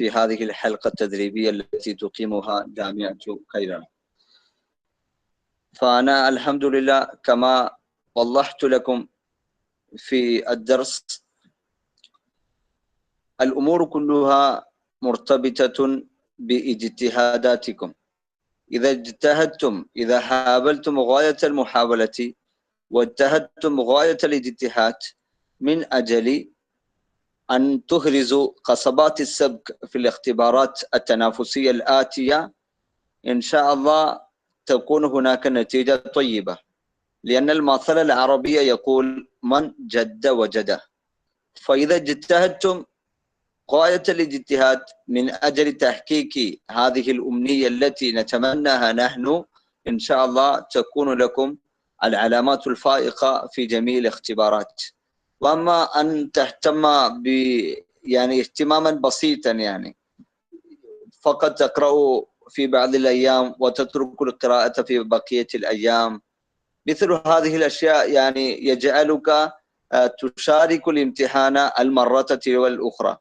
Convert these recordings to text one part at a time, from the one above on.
في هذه الحلقة التدريبية التي تقيمها جامعة كايران. فأنا الحمد لله كما وضحت لكم في الدرس الأمور كلها مرتبطة باجتهاداتكم. إذا اجتهدتم، إذا حاولتم غاية المحاولة واجتهدتم غاية الاجتهاد من أجل أن تهرزوا قصبات السبق في الاختبارات التنافسية الآتية، إن شاء الله تكون هناك نتيجة طيبة، لأن المثل العربي يقول من جد وجد. فإذا اجتهدتم غاية الاجتهاد من أجل تحقيق هذه الأمنية التي نتمناها نحن، إن شاء الله تكون لكم العلامات الفائقة في جميع الاختبارات. وأما أن تهتم يعني اهتماما بسيطا، يعني فقط تقرأوا في بعض الأيام وتتركوا القراءة في بقية الأيام، مثل هذه الأشياء يعني يجعلك تشارك الامتحان المرة تلو الأخرى.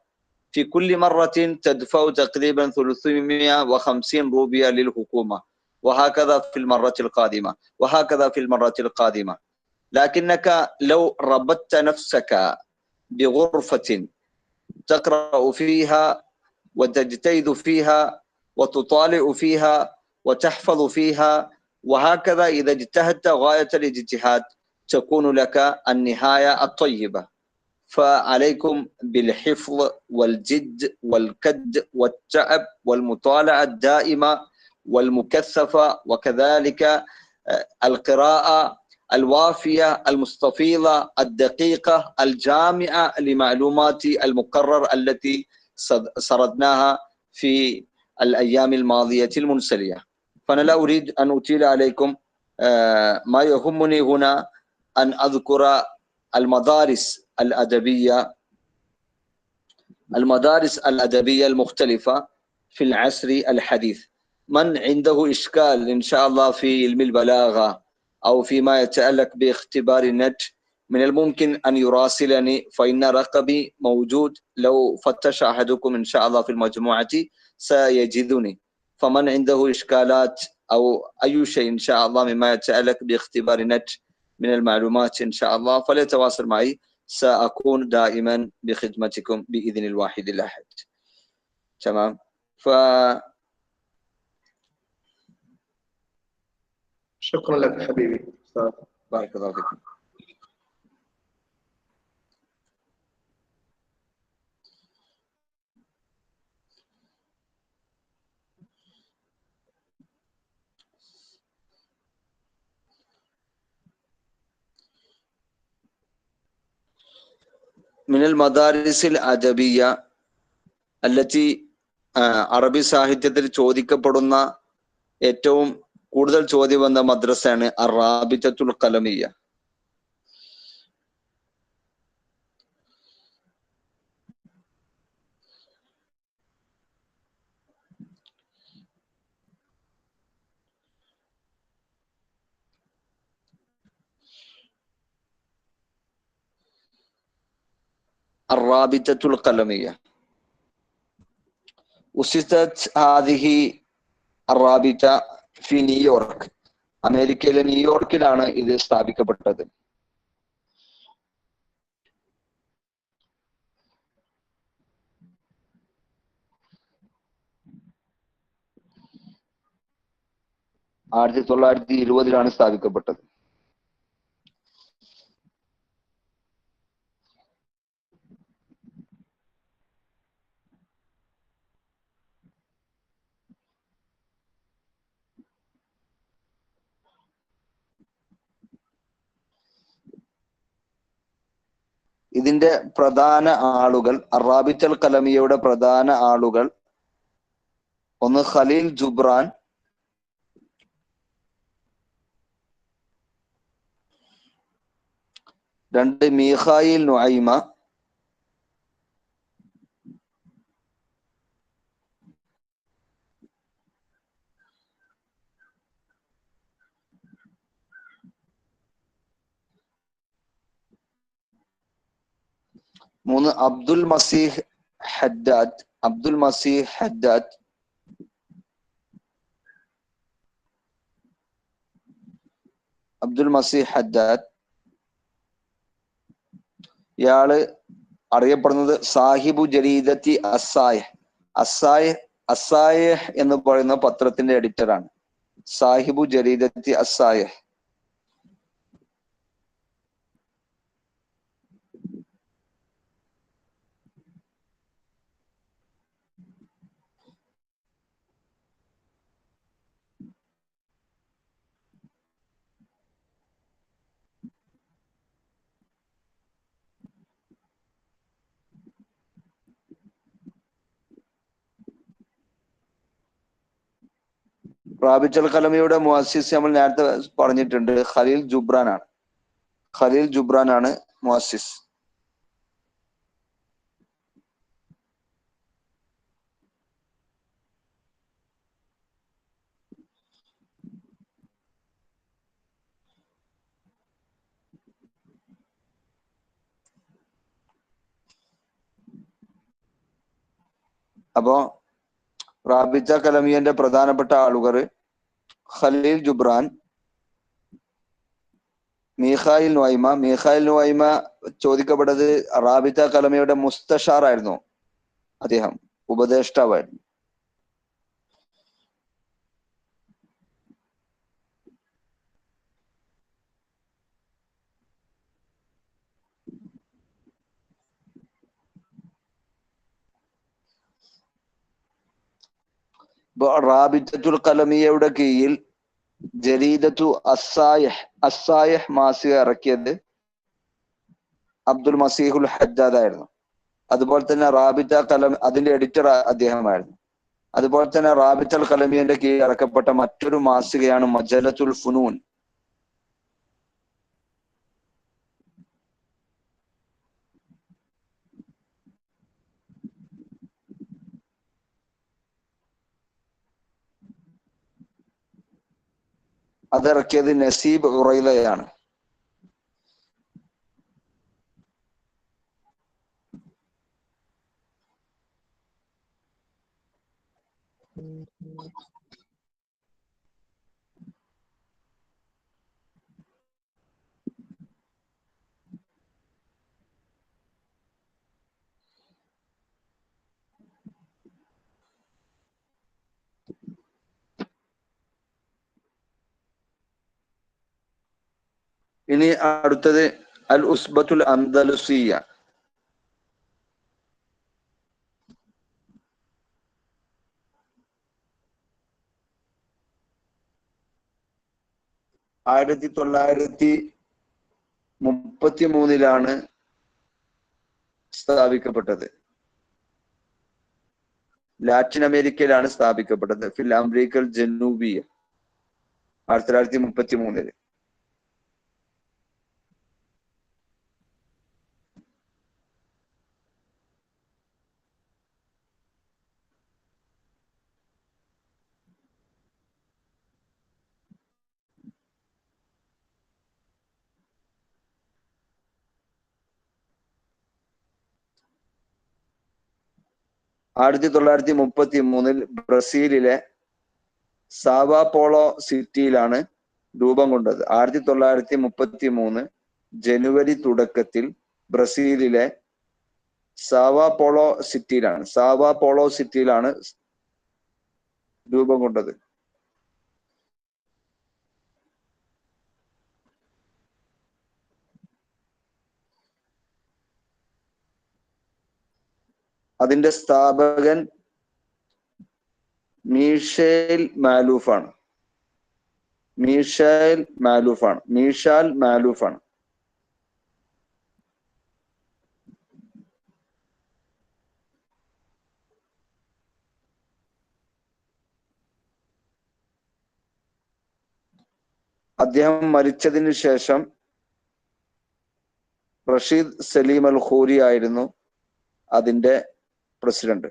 في كل مرة تدفع تقريبا 350 روبية للحكومة، وهكذا في المرة القادمة، وهكذا في المرة القادمة. لكنك لو ربطت نفسك بغرفة تقرأ فيها وتجتهد فيها وتطالع فيها وتحفظ فيها، وهكذا إذا اجتهدت غاية الاجتهاد تكون لك النهاية الطيبة. فعليكم بالحفظ والجد والكد والتعب والمطالعة الدائمة والمكثفة، وكذلك القراءة الوافية المستفيضة الدقيقة الجامعة لمعلومات المقرر التي سردناها في الأيام الماضية المنسلية. فأنا لا أريد أن أطيل عليكم، ما يهمني هنا أن أذكر المدارس الأدبية المختلفة في العصر الحديث. من عنده إشكال إن شاء الله في علم البلاغة أو فيما يتعلق باختبار النجم، من الممكن أن يراسلني، فإن رقمي موجود، لو فتش أحدكم إن شاء الله في المجموعة سيجدني. فمن عنده إشكالات أو أي شيء إن شاء الله مما يتعلق باختبار النجم من المعلومات إن شاء الله فليتواصل معي، سأكون دائما بخدمتكم بإذن الواحد الأحد. تمام. شكرا لك حبيبي أستاذ. بارك الله فيكم. من المدارس الأدبية التي അറബി സാഹിത്യത്തിൽ ചോദിക്കപ്പെടുന്ന ഏറ്റവും കൂടുതൽ ചോദ്യം വന്ന മദ്രസയാണ് അറാബിത്തത്തുൽ ഖലമിയ്യ. الرابطة القلمية أسست هذه الرابطة في نيويورك. അമേരിക്കയിലെ ന്യൂയോർക്കിലാണ് ഇത് സ്ഥാപിക്കപ്പെട്ടത്. ആയിരത്തി 1920 സ്ഥാപിക്കപ്പെട്ടത്. ഇതിന്റെ പ്രധാന ആളുകൾ, അറാബിത്തൽ കലമിയയുടെ പ്രധാന ആളുകൾ, ഒന്ന് ഖലീൽ ജുബ്രാൻ, രണ്ട് മീഖായിൽ നുഐമ, മൂന്ന് അബ്ദുൽ മസീഹ് ഹദ്ദാദ്, അബ്ദുൽ മസീഹ് ഹദ്ദാദ്, അബ്ദുൽ മസീഹ് ഹദ്ദാദ് ഇയാള് അറിയപ്പെടുന്നത് സാഹിബു ജരീദത്തി അസ്സായഹ്. അസ്സായഹ് എന്ന് പറയുന്ന പത്രത്തിന്റെ എഡിറ്ററാണ്. സാഹിബു ജരീദത്തി അസ്സായഹ്. റാബിത്തുൽ ഖലമിയുടെ മുഅസ്സിസ് നമ്മൾ നേരത്തെ പറഞ്ഞിട്ടുണ്ട്, ഖലീൽ ജുബ്രാൻ ആണ്. ഖലീൽ ജുബ്രാൻ ആണ് മുഅസ്സിസ്. അപ്പോ റാബിത്ത കലമിയന്റെ പ്രധാനപ്പെട്ട ആളുകൾ ഖലീൽ ജുബ്രാൻ, മീഖായിൽ നുഐമ. മീഖായിൽ നുഐമ ചോദിക്കപ്പെട്ടത് റാബിത്ത കലമിയുടെ മുസ്തഷാർ ആയിരുന്നു, അദ്ദേഹം ഉപദേഷ്ടാവായിരുന്നു. റാബിത്തുൽ ഖലമിയയുടെ കീഴിൽ ജരീദത്തു അസ്സായഹ് മാസിക ഇറക്കിയത് അബ്ദുൽ മസീഹുൽ ഹദ്ദാദ് ആയിരുന്നു. അതുപോലെ തന്നെ റാബിത്ത കലം അതിന്റെ എഡിറ്റർ അദ്ദേഹമായിരുന്നു. അതുപോലെ തന്നെ റാബിത്തുൽ ഖലമിയന്റെ കീഴിൽ ഇറക്കപ്പെട്ട മറ്റൊരു മാസികയാണ് മജലത്തുൽ ഫുനൂൻ. അതിറക്കിയത് നസീബ് ഉറൈലയാണ്. ഇനി അടുത്തത് അൽ ഉസ്ബത്തുൽ അന്ദലുസിയ. ആയിരത്തി 1933 സ്ഥാപിക്കപ്പെട്ടത്. ലാറ്റിൻ അമേരിക്കയിലാണ് സ്ഥാപിക്കപ്പെട്ടത്. ഫിൽ അമേരിക്കൽ ജനൂബിയ 1933. ആയിരത്തി 1933 ബ്രസീലിലെ സാവാപോളോ സിറ്റിയിലാണ് രൂപം കൊണ്ടത്. 1933 ജനുവരി തുടക്കത്തിൽ ബ്രസീലിലെ സാവാപോളോ സിറ്റിയിലാണ് രൂപം കൊണ്ടത്. അതിന്റെ സ്ഥാപകൻ മീഷേൽ മാലൂഫാണ്. അദ്ദേഹം മരിച്ചതിന് ശേഷം റഷീദ് സലീം അൽ ഖൂരി ആയിരുന്നു അതിന്റെ പ്രസിഡന്റ്.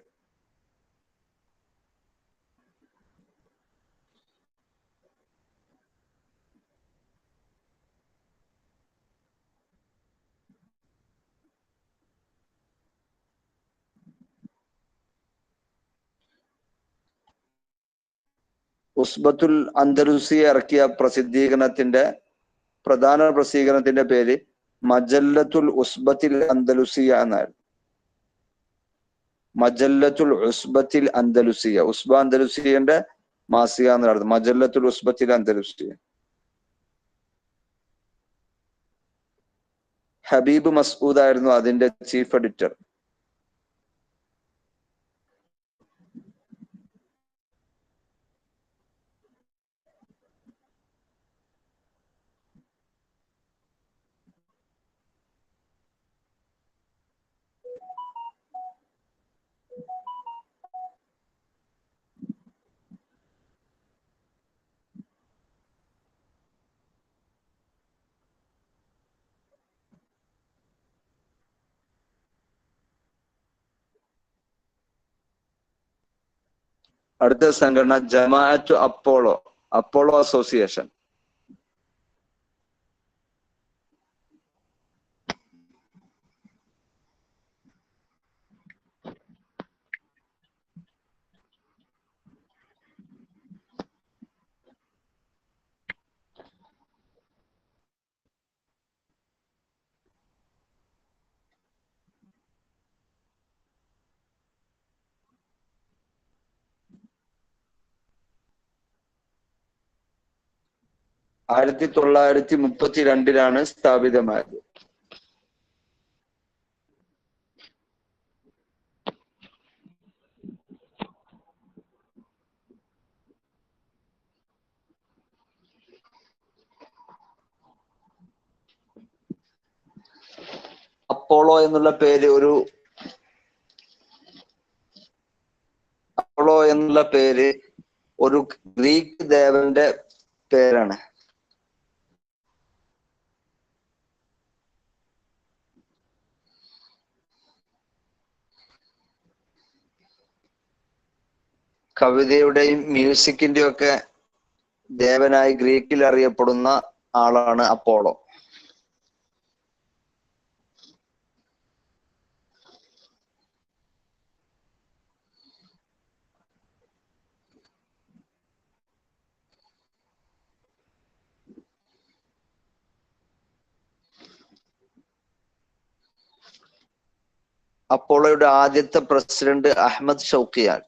ഉസ്ബത്തുൽ അന്തലുസിയ ഇറക്കിയ പ്രധാന പ്രസിദ്ധീകരണത്തിന്റെ പേര് മജല്ലത്തുൽ ഉസ്ബത്തിൽ അന്തലുസിയ എന്നായിരുന്നു. മജല്ലത്തുൽ ഉസ്ബത്തിൽ അന്തലുസിയ, ഉസ്ബ അന്തലുസിയന്റെ മാസിക എന്നായിരുന്നു. മജല്ലത്തുൽ ഉസ്ബത്തിൽ അന്തലുസിയ. ഹബീബ് മസ്ഊദ് ആയിരുന്നു അതിന്റെ ചീഫ് എഡിറ്റർ. അടുത്ത സംഘടന ജമാഅത്തു അപ്പോളോ അസോസിയേഷൻ. ആയിരത്തി 1932 സ്ഥാപിതമായത്. അപ്പോളോ എന്നുള്ള പേര് ഒരു ഗ്രീക്ക് ദേവന്റെ പേരാണ്. കവിതയുടെയും മ്യൂസിക്കിന്റെയും ഒക്കെ ദേവനായി ഗ്രീക്കിൽ അറിയപ്പെടുന്ന ആളാണ് അപ്പോളോ. അപ്പോളോയുടെ ആദ്യത്തെ പ്രസിഡന്റ് അഹമ്മദ് ഷൗക്കിയാണ്.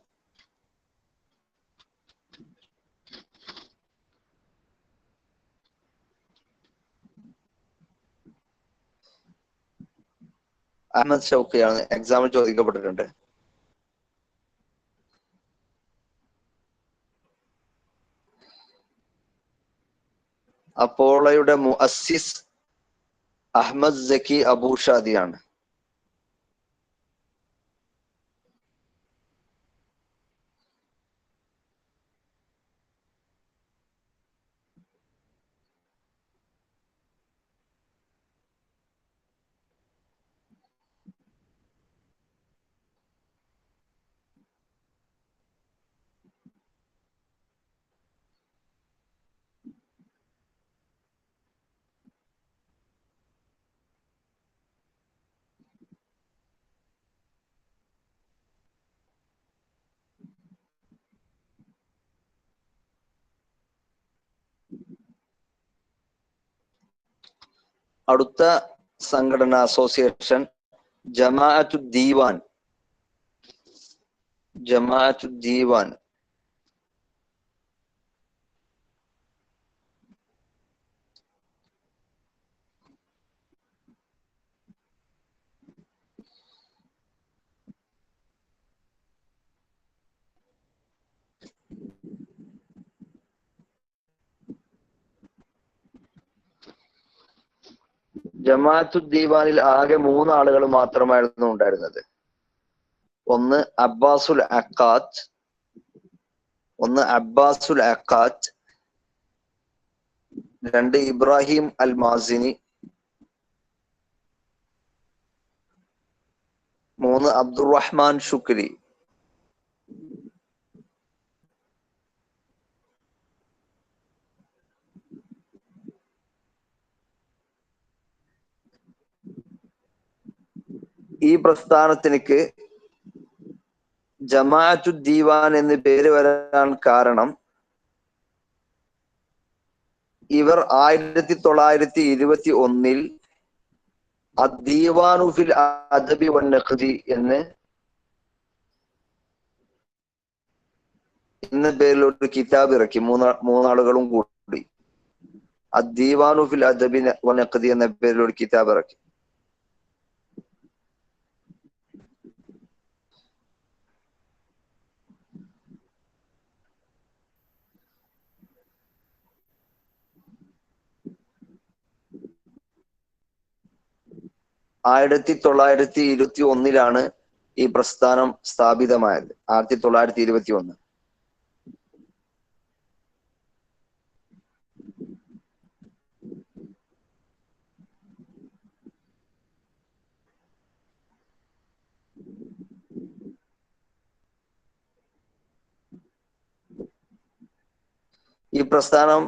അഹമ്മദ് ഷൗക്കിയാണ്. എക്സാമിൽ ചോദിക്കപ്പെട്ടിട്ടുണ്ട്. അപ്പോളോയുടെ മുഅസ്സിസ് അഹമ്മദ് സക്കി അബൂഷാദിയാണ്. അടുത്ത സംഘടന അസോസിയേഷൻ ജമാഅത്തു ദീവാൻ. ജമാഅത്തു ദീവാനിൽ ആകെ 3 ആളുകൾ മാത്രമായിരുന്നു ഉണ്ടായിരുന്നത്. ഒന്ന് അബ്ബാസുൽ അക്കാത്ത്, 2 ഇബ്രാഹിം അൽ മാസിനി, 3 അബ്ദുറഹ്മാൻ ശുക്രി. ഈ പ്രസ്ഥാനത്തിനക്ക് ജമാഅത്തു ദീവാൻ എന്ന് പേര് വരാൻ കാരണം ഇവർ 1921 അദ്ദീവാനു ഫിൽ അദബി വന്നഖ്ദി എന്ന പേരിൽ ഒരു കിതാബ് ഇറക്കി. മൂന്നാളുകളും കൂടി അദ്ദീവാനു ഫിൽ അദബി വന്നഖ്ദി എന്ന പേരിൽ ഒരു കിതാബ് ഇറക്കി. ആയിരത്തി 1921 ഈ പ്രസ്ഥാനം സ്ഥാപിതമായത്. 1921. ഈ പ്രസ്ഥാനം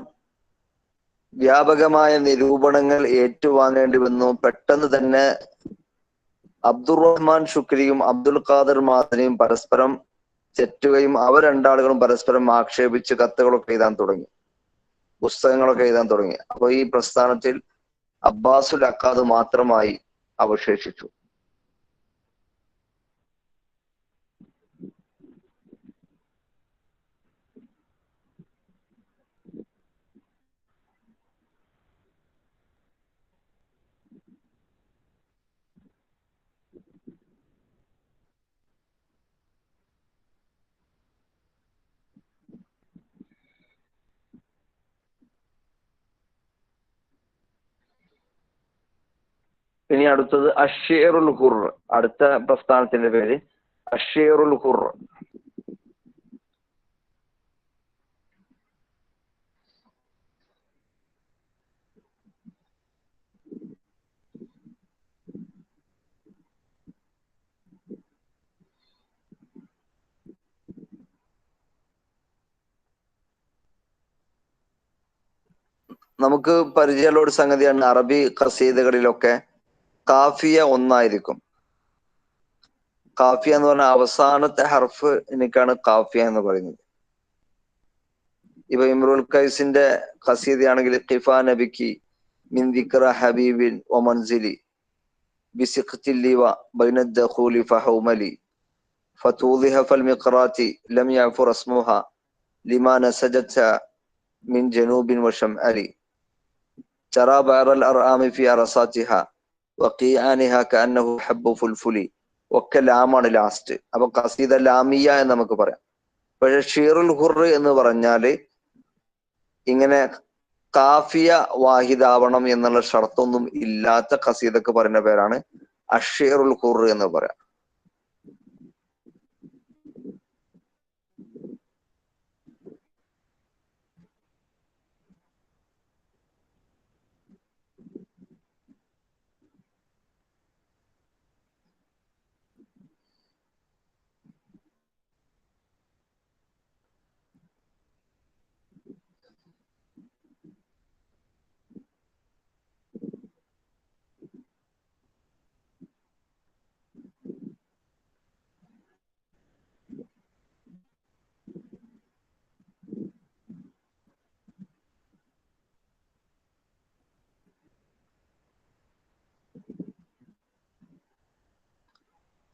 വ്യാപകമായ നിരൂപണങ്ങൾ ഏറ്റുവാങ്ങേണ്ടി വന്നു. പെട്ടെന്ന് തന്നെ അബ്ദുറഹ്മാൻ ശുക്രിയും അബ്ദുൽ ഖാദർ മാദനിയും പരസ്പരം തെറ്റുകയും അവർ രണ്ടാളുകളും പരസ്പരം ആക്ഷേപിച്ച് കത്തുകളൊക്കെ എഴുതാൻ തുടങ്ങി, പുസ്തകങ്ങളൊക്കെ എഴുതാൻ തുടങ്ങി. അപ്പൊ ഈ പ്രസ്ഥാനത്തിൽ അബ്ബാസുൽ അക്കാദ് മാത്രമായി അവശേഷിച്ചു. ഇനി അടുത്തത് അഷ്ശിറുൽ ഖുർ. അടുത്ത പ്രസ്ഥാനത്തിന്റെ പേര് അഷ്ശിറുൽ ഖുർ. നമുക്ക് പരിചയമുള്ള ഒരു സംഗതിയാണ്, അറബി ഖസീദകളിലൊക്കെ കാഫിയ ഒന്നായിരിക്കും. കാഫിയ എന്ന് പറഞ്ഞാൽ അവസാനത്തെ ഹർഫ് എനിക്കാണ് കാഫിയ എന്ന് പറയുന്നത്. ഇപ്പൊ ഇമ്രുൽ ഖൈസിന്റെ ഖസീദയാണെങ്കിൽ ഖിഫാ നബിക്ക് മിൻ ദിക്റ ഹബീബിൻ വ മൻസിലി ബിസിഖ്തിൽ ലിവ ബൈന ദഖൂലി ഫഹൗമലി ഫതൂദിഹ ഫൽ മിഖറാത്തി ലം യഅഫു റസ്മുഹ ലിമാ നസജത മിൻ ജനൂബിൻ വ ശംഅലി ചറാ ബഅറൽ അർആമി ഫി അറസാതിഹ വഖീആനിഹ കഅന്നഹു ഹബ്ബു ഫുൽഫുലി. ഒക്കെ ലാമാണ് ലാസ്റ്റ്. അപ്പൊ ഖസീദ ലാമിയ എന്ന് നമുക്ക് പറയാം. പക്ഷെ ഷീറുൽ ഖുർ എന്ന് പറഞ്ഞാല് ഇങ്ങനെ കാഫിയ വാഹിദാവണം എന്നുള്ള ഷർത്തൊന്നും ഇല്ലാത്ത ഖസീദക്ക് പറയുന്ന പേരാണ് അഷ്ഷീറുൽ ഖുർ എന്ന് പറയാം.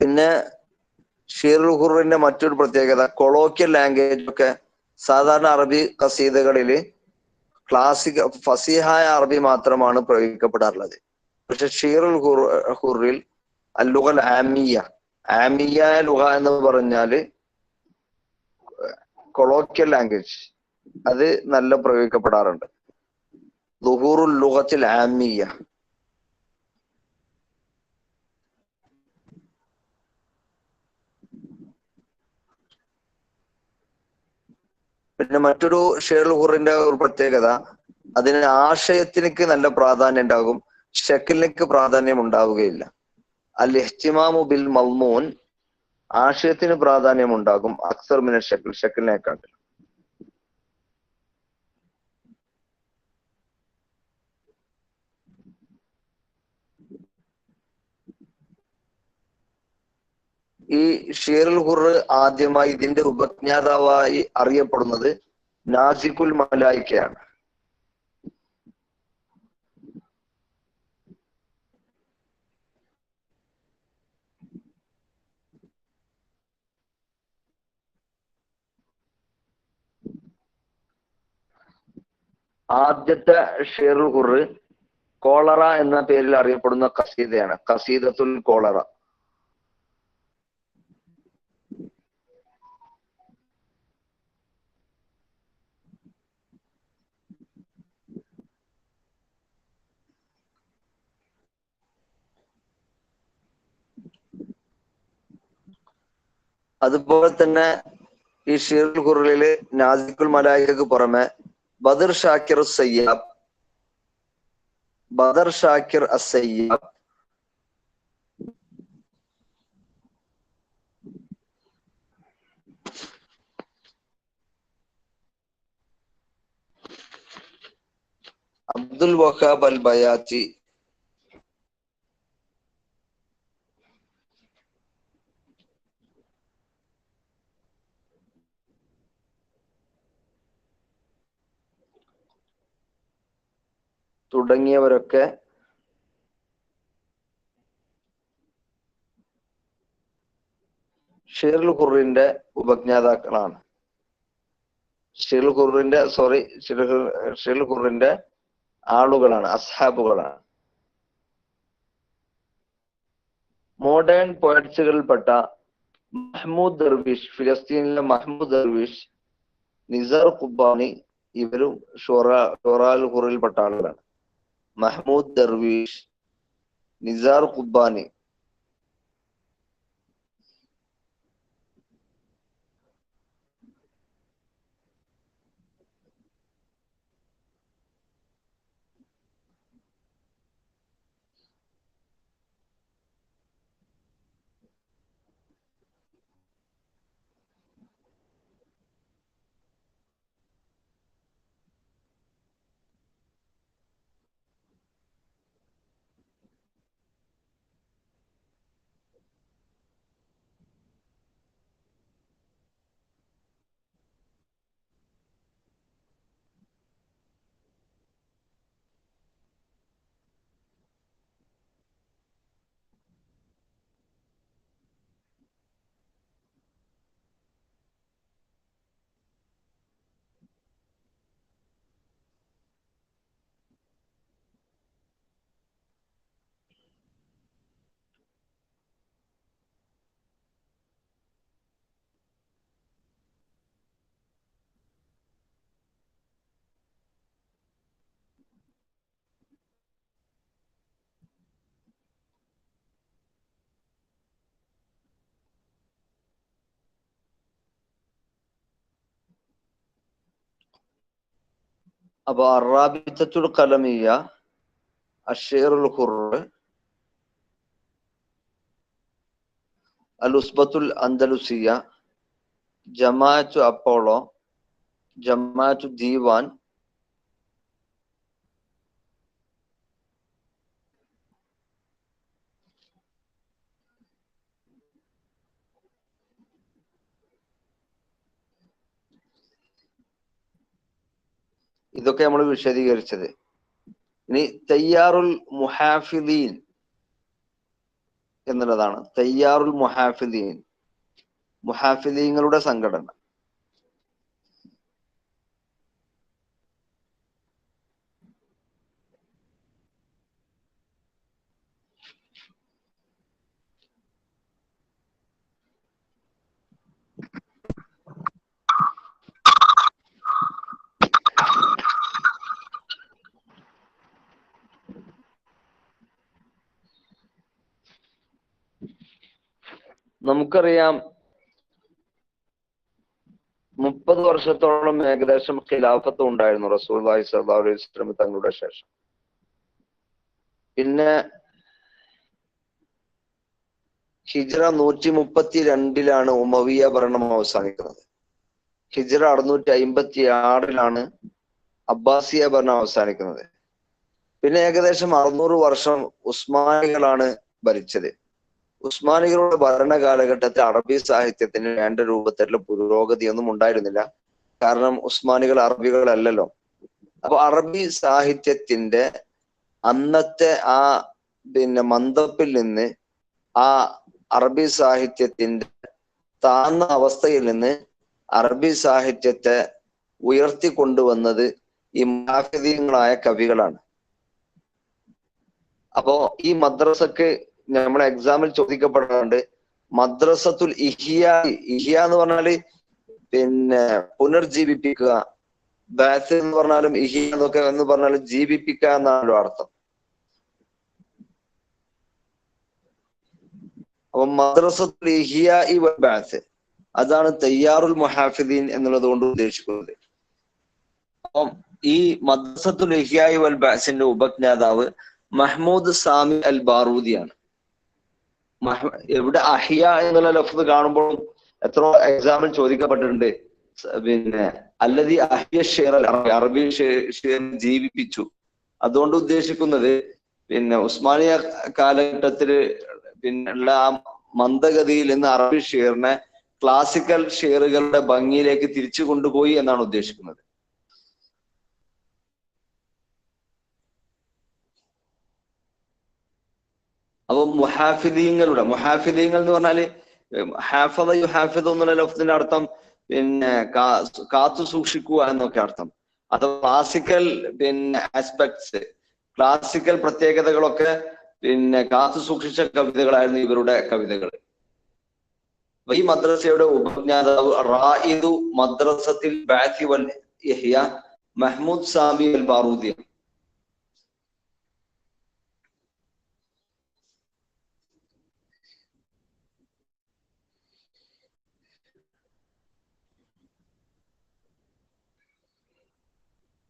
പിന്നെ ഷീറുൽ ഖുറിന്റെ മറ്റൊരു പ്രത്യേകത, കൊളോക്കിയൽ ലാംഗ്വേജ് ഒക്കെ സാധാരണ അറബി ഖസീദകളിൽ ക്ലാസിക് ഫസീഹായ അറബി മാത്രമാണ് പ്രയോഗിക്കപ്പെടാറുള്ളത്. പക്ഷെ ഷീറുൽ ഖുറിൽ അല്ലുഗൽ ആമിയ ലുഗ എന്ന് പറഞ്ഞാല് കൊളോക്കിയൽ ലാംഗ്വേജ്, അത് നല്ല പ്രയോഗിക്കപ്പെടാറുണ്ട്. ദുഹൂറുൽ ലുഗത്തിൽ ആമിയ. പിന്നെ മറ്റൊരു ഷീറുൽ ഖുറിന്റെ ഒരു പ്രത്യേകത, അതിന് ആശയത്തിനക്ക് നല്ല പ്രാധാന്യം ഉണ്ടാകും, ഷെക്കലിനക്ക് പ്രാധാന്യം ഉണ്ടാവുകയില്ല. അൽ ഇഹ്തിമാമു ബിൽ മൽമൂൻ, ആശയത്തിന് പ്രാധാന്യം ഉണ്ടാകും അക്സർ മിന ഷെക്കൽ, ഷെക്കലിനെക്കാട്ടിൽ. ഈ ഷീറുൽ ഖുർ ആദ്യമായി ഇതിന്റെ ഉപജ്ഞാതാവായി അറിയപ്പെടുന്നത് നാസിഖുൽ മലായിക്കയാണ്. ആദ്യത്തെ ഷേറുൽ ഖുർറ് കോളറ എന്ന പേരിൽ അറിയപ്പെടുന്ന ഖസീദയാണ്, ഖസീദത്തുൽ കോളറ. അതുപോലെ തന്നെ ഈ ഷീറുൽ ഖുർറില് നാസിക്കുൽ മലായികക്ക് പുറമെ ബദർ ഷാക്കിർ സയ്യാബ്, ബദർ ഷാക്കിർ അസയ്യാബ്, അബ്ദുൽ വഹാബ് അൽ ബയാത്തി, തുടങ്ങിയവരൊക്കെ ഷീറുൽ ഖുർറിന്റെ ഉപജ്ഞാതാക്കളാണ്. ഷീറുൽ ഖുർറിന്റെ ആളുകളാണ്, അസ്ഹാബുകളാണ്. മോഡേൺ പോയറ്റ്സുകളിൽപ്പെട്ട മഹ്മൂദ് ദർവീഷ്, ഫിലസ്തീനിലെ മഹ്മൂദ് ദർവീഷ്, നിസാർ ഖുബാനി, ഇവരും ഷുറാൽ ഖുർറിൽപ്പെട്ട ആളുകളാണ്. മഹ്മൂദ് ദർവീഷ്, നിസാർ ഖുബാനി, അപ്പൊ അറാബിത്തത്തുൽ ഖലമിയ്യ, അഷ്ശീറുൽ ഖുർറ്, അൽ ഉസ്ബത്തുൽ അൻദലുസിയ്യ, ജമാഅത്തു അപ്പോളോ, ജമാഅത്തു ദീവാൻ, ഇതൊക്കെ നമ്മൾ വിശദീകരിച്ചത്. ഇനി തയ്യാറുൽ മുഹാഫിദീൻ എന്നുള്ളതാണ്. തയ്യാറുൽ മുഹാഫിദീൻ, മുഹാഫിദീങ്ങളുടെ സംഘടന. നമുക്കറിയാം 30 വർഷത്തോളം ഏകദേശം ഖിലാഫത്ത് ഉണ്ടായിരുന്നു റസൂലുള്ളാഹി സ്വല്ലല്ലാഹു അലൈഹി വസല്ലം തങ്ങളുടെ ശേഷം. പിന്നെ ഹിജ്റ 132 ഉമവിയ ഭരണം അവസാനിക്കുന്നത്. ഹിജ്റ 656 അബ്ബാസിയ ഭരണം അവസാനിക്കുന്നത്. പിന്നെ ഏകദേശം 600 വർഷം ഉസ്മാനികളാണ് ഭരിച്ചത്. ഉസ്മാനികളുടെ ഭരണ കാലഘട്ടത്തിൽ അറബി സാഹിത്യത്തിന് വേണ്ട രൂപത്തിലുള്ള പുരോഗതിയൊന്നും ഉണ്ടായിരുന്നില്ല. കാരണം ഉസ്മാനികൾ അറബികളല്ലല്ലോ. അപ്പൊ അറബി സാഹിത്യത്തിന്റെ അന്നത്തെ ആ മന്ദപ്പിൽ നിന്ന്, ആ അറബി സാഹിത്യത്തിന്റെ താഴ്ന്ന അവസ്ഥയിൽ നിന്ന് അറബി സാഹിത്യത്തെ ഉയർത്തിക്കൊണ്ടുവന്നത് ഈ മുഹാഫിദീങ്ങളായ കവികളാണ്. അപ്പോ ഈ മദ്രസക്ക് നമ്മളെ എക്സാമിൽ ചോദിക്കപ്പെടാറുണ്ട് മദ്രസത്തുൽ ഇഹ്യ. ഇഹ്യ എന്ന് പറഞ്ഞാല് പിന്നെ പുനർജീവിപ്പിക്കുക, ബാസ് എന്ന് പറഞ്ഞാലും ഇഹ്യ എന്നൊക്കെ എന്ന് പറഞ്ഞാലും ജീവിപ്പിക്കുക എന്നാണല്ലോ അർത്ഥം. അപ്പൊ മദ്രസത്തുൽ ഇഹ്യാഇ വൽ ബഅസ് അതാണ് തയ്യാറുൽ മുഹാഫിദീൻ എന്നുള്ളത് കൊണ്ട് ഉദ്ദേശിക്കുന്നത്. അപ്പം ഈ മദ്രസത്തുൽ ഇഹ്യാഇ വൽ ബഅസിന്റെ ഉപജ്ഞാതാവ് മഹ്മൂദ് സാമി അൽ ബാറൂദിയാണ്. എവിടെ അഹിയ എന്നുള്ള ലഫ്ദ് കാണുമ്പോൾ എത്രയോ എക്സാമിൽ ചോദിക്കപ്പെട്ടിട്ടുണ്ട്. പിന്നെ അല്ലദീ അഹിയ ഷിഅറൽ അറബി, അറബി ഷിഅർ ജീവിപ്പിച്ചു. അതുകൊണ്ട് ഉദ്ദേശിക്കുന്നത് പിന്നെ ഉസ്മാനിയ കാലഘട്ടത്തിൽ പിന്നെയുള്ള ആ മന്ദഗതിയിൽ നിന്ന് അറബി ഷിഅറിനെ ക്ലാസിക്കൽ ഷിഅറുകളുടെ ഭംഗിയിലേക്ക് തിരിച്ചു കൊണ്ടുപോയി എന്നാണ് ഉദ്ദേശിക്കുന്നത്. അപ്പൊ മുഹാഫിദീങ്ങൾ എന്ന് പറഞ്ഞാല് ഹാഫദ യുഹാഫിദു എന്നുള്ള ലഫ്ദിന്റെ അർത്ഥം പിന്നെ കാത്തു സൂക്ഷിക്കുക എന്നൊക്കെ അർത്ഥം. അത് ക്ലാസിക്കൽ പിന്നെ ആസ്പെക്ട്സ്, ക്ലാസിക്കൽ പ്രത്യേകതകളൊക്കെ പിന്നെ കാത്തു സൂക്ഷിച്ച കവിതകളായിരുന്നു ഇവരുടെ കവിതകൾ. ഈ മദ്രസയുടെ ഉപജ്ഞാതാവ് റായിദു മദ്രസത്തിൽ ബഅസി വൽ ഇഹ്യ മഹ്മൂദ് സാമി അൽ ബാറൂദി.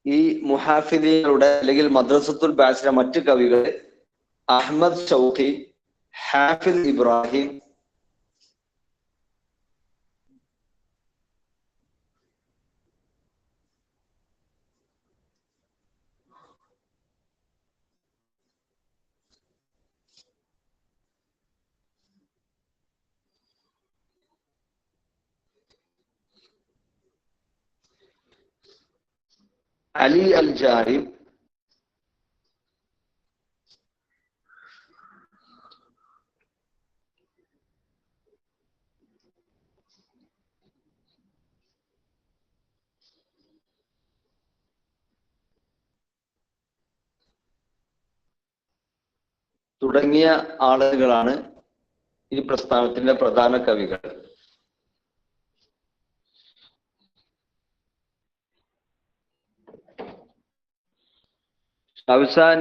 ഈ മുഹാഫിദീങ്ങളുടെ അല്ലെങ്കിൽ മദ്രസത്തുൽ ബഅസിലെ മറ്റു കവികൾ അഹ്മദ് ഷൗഖി, ഹാഫിദ് ഇബ്രാഹിം, അലി അൽ ജാരിം, തുടങ്ങിയ ആളുകളാണ് ഈ പ്രസ്ഥാനത്തിന്റെ പ്രധാന കവികൾ.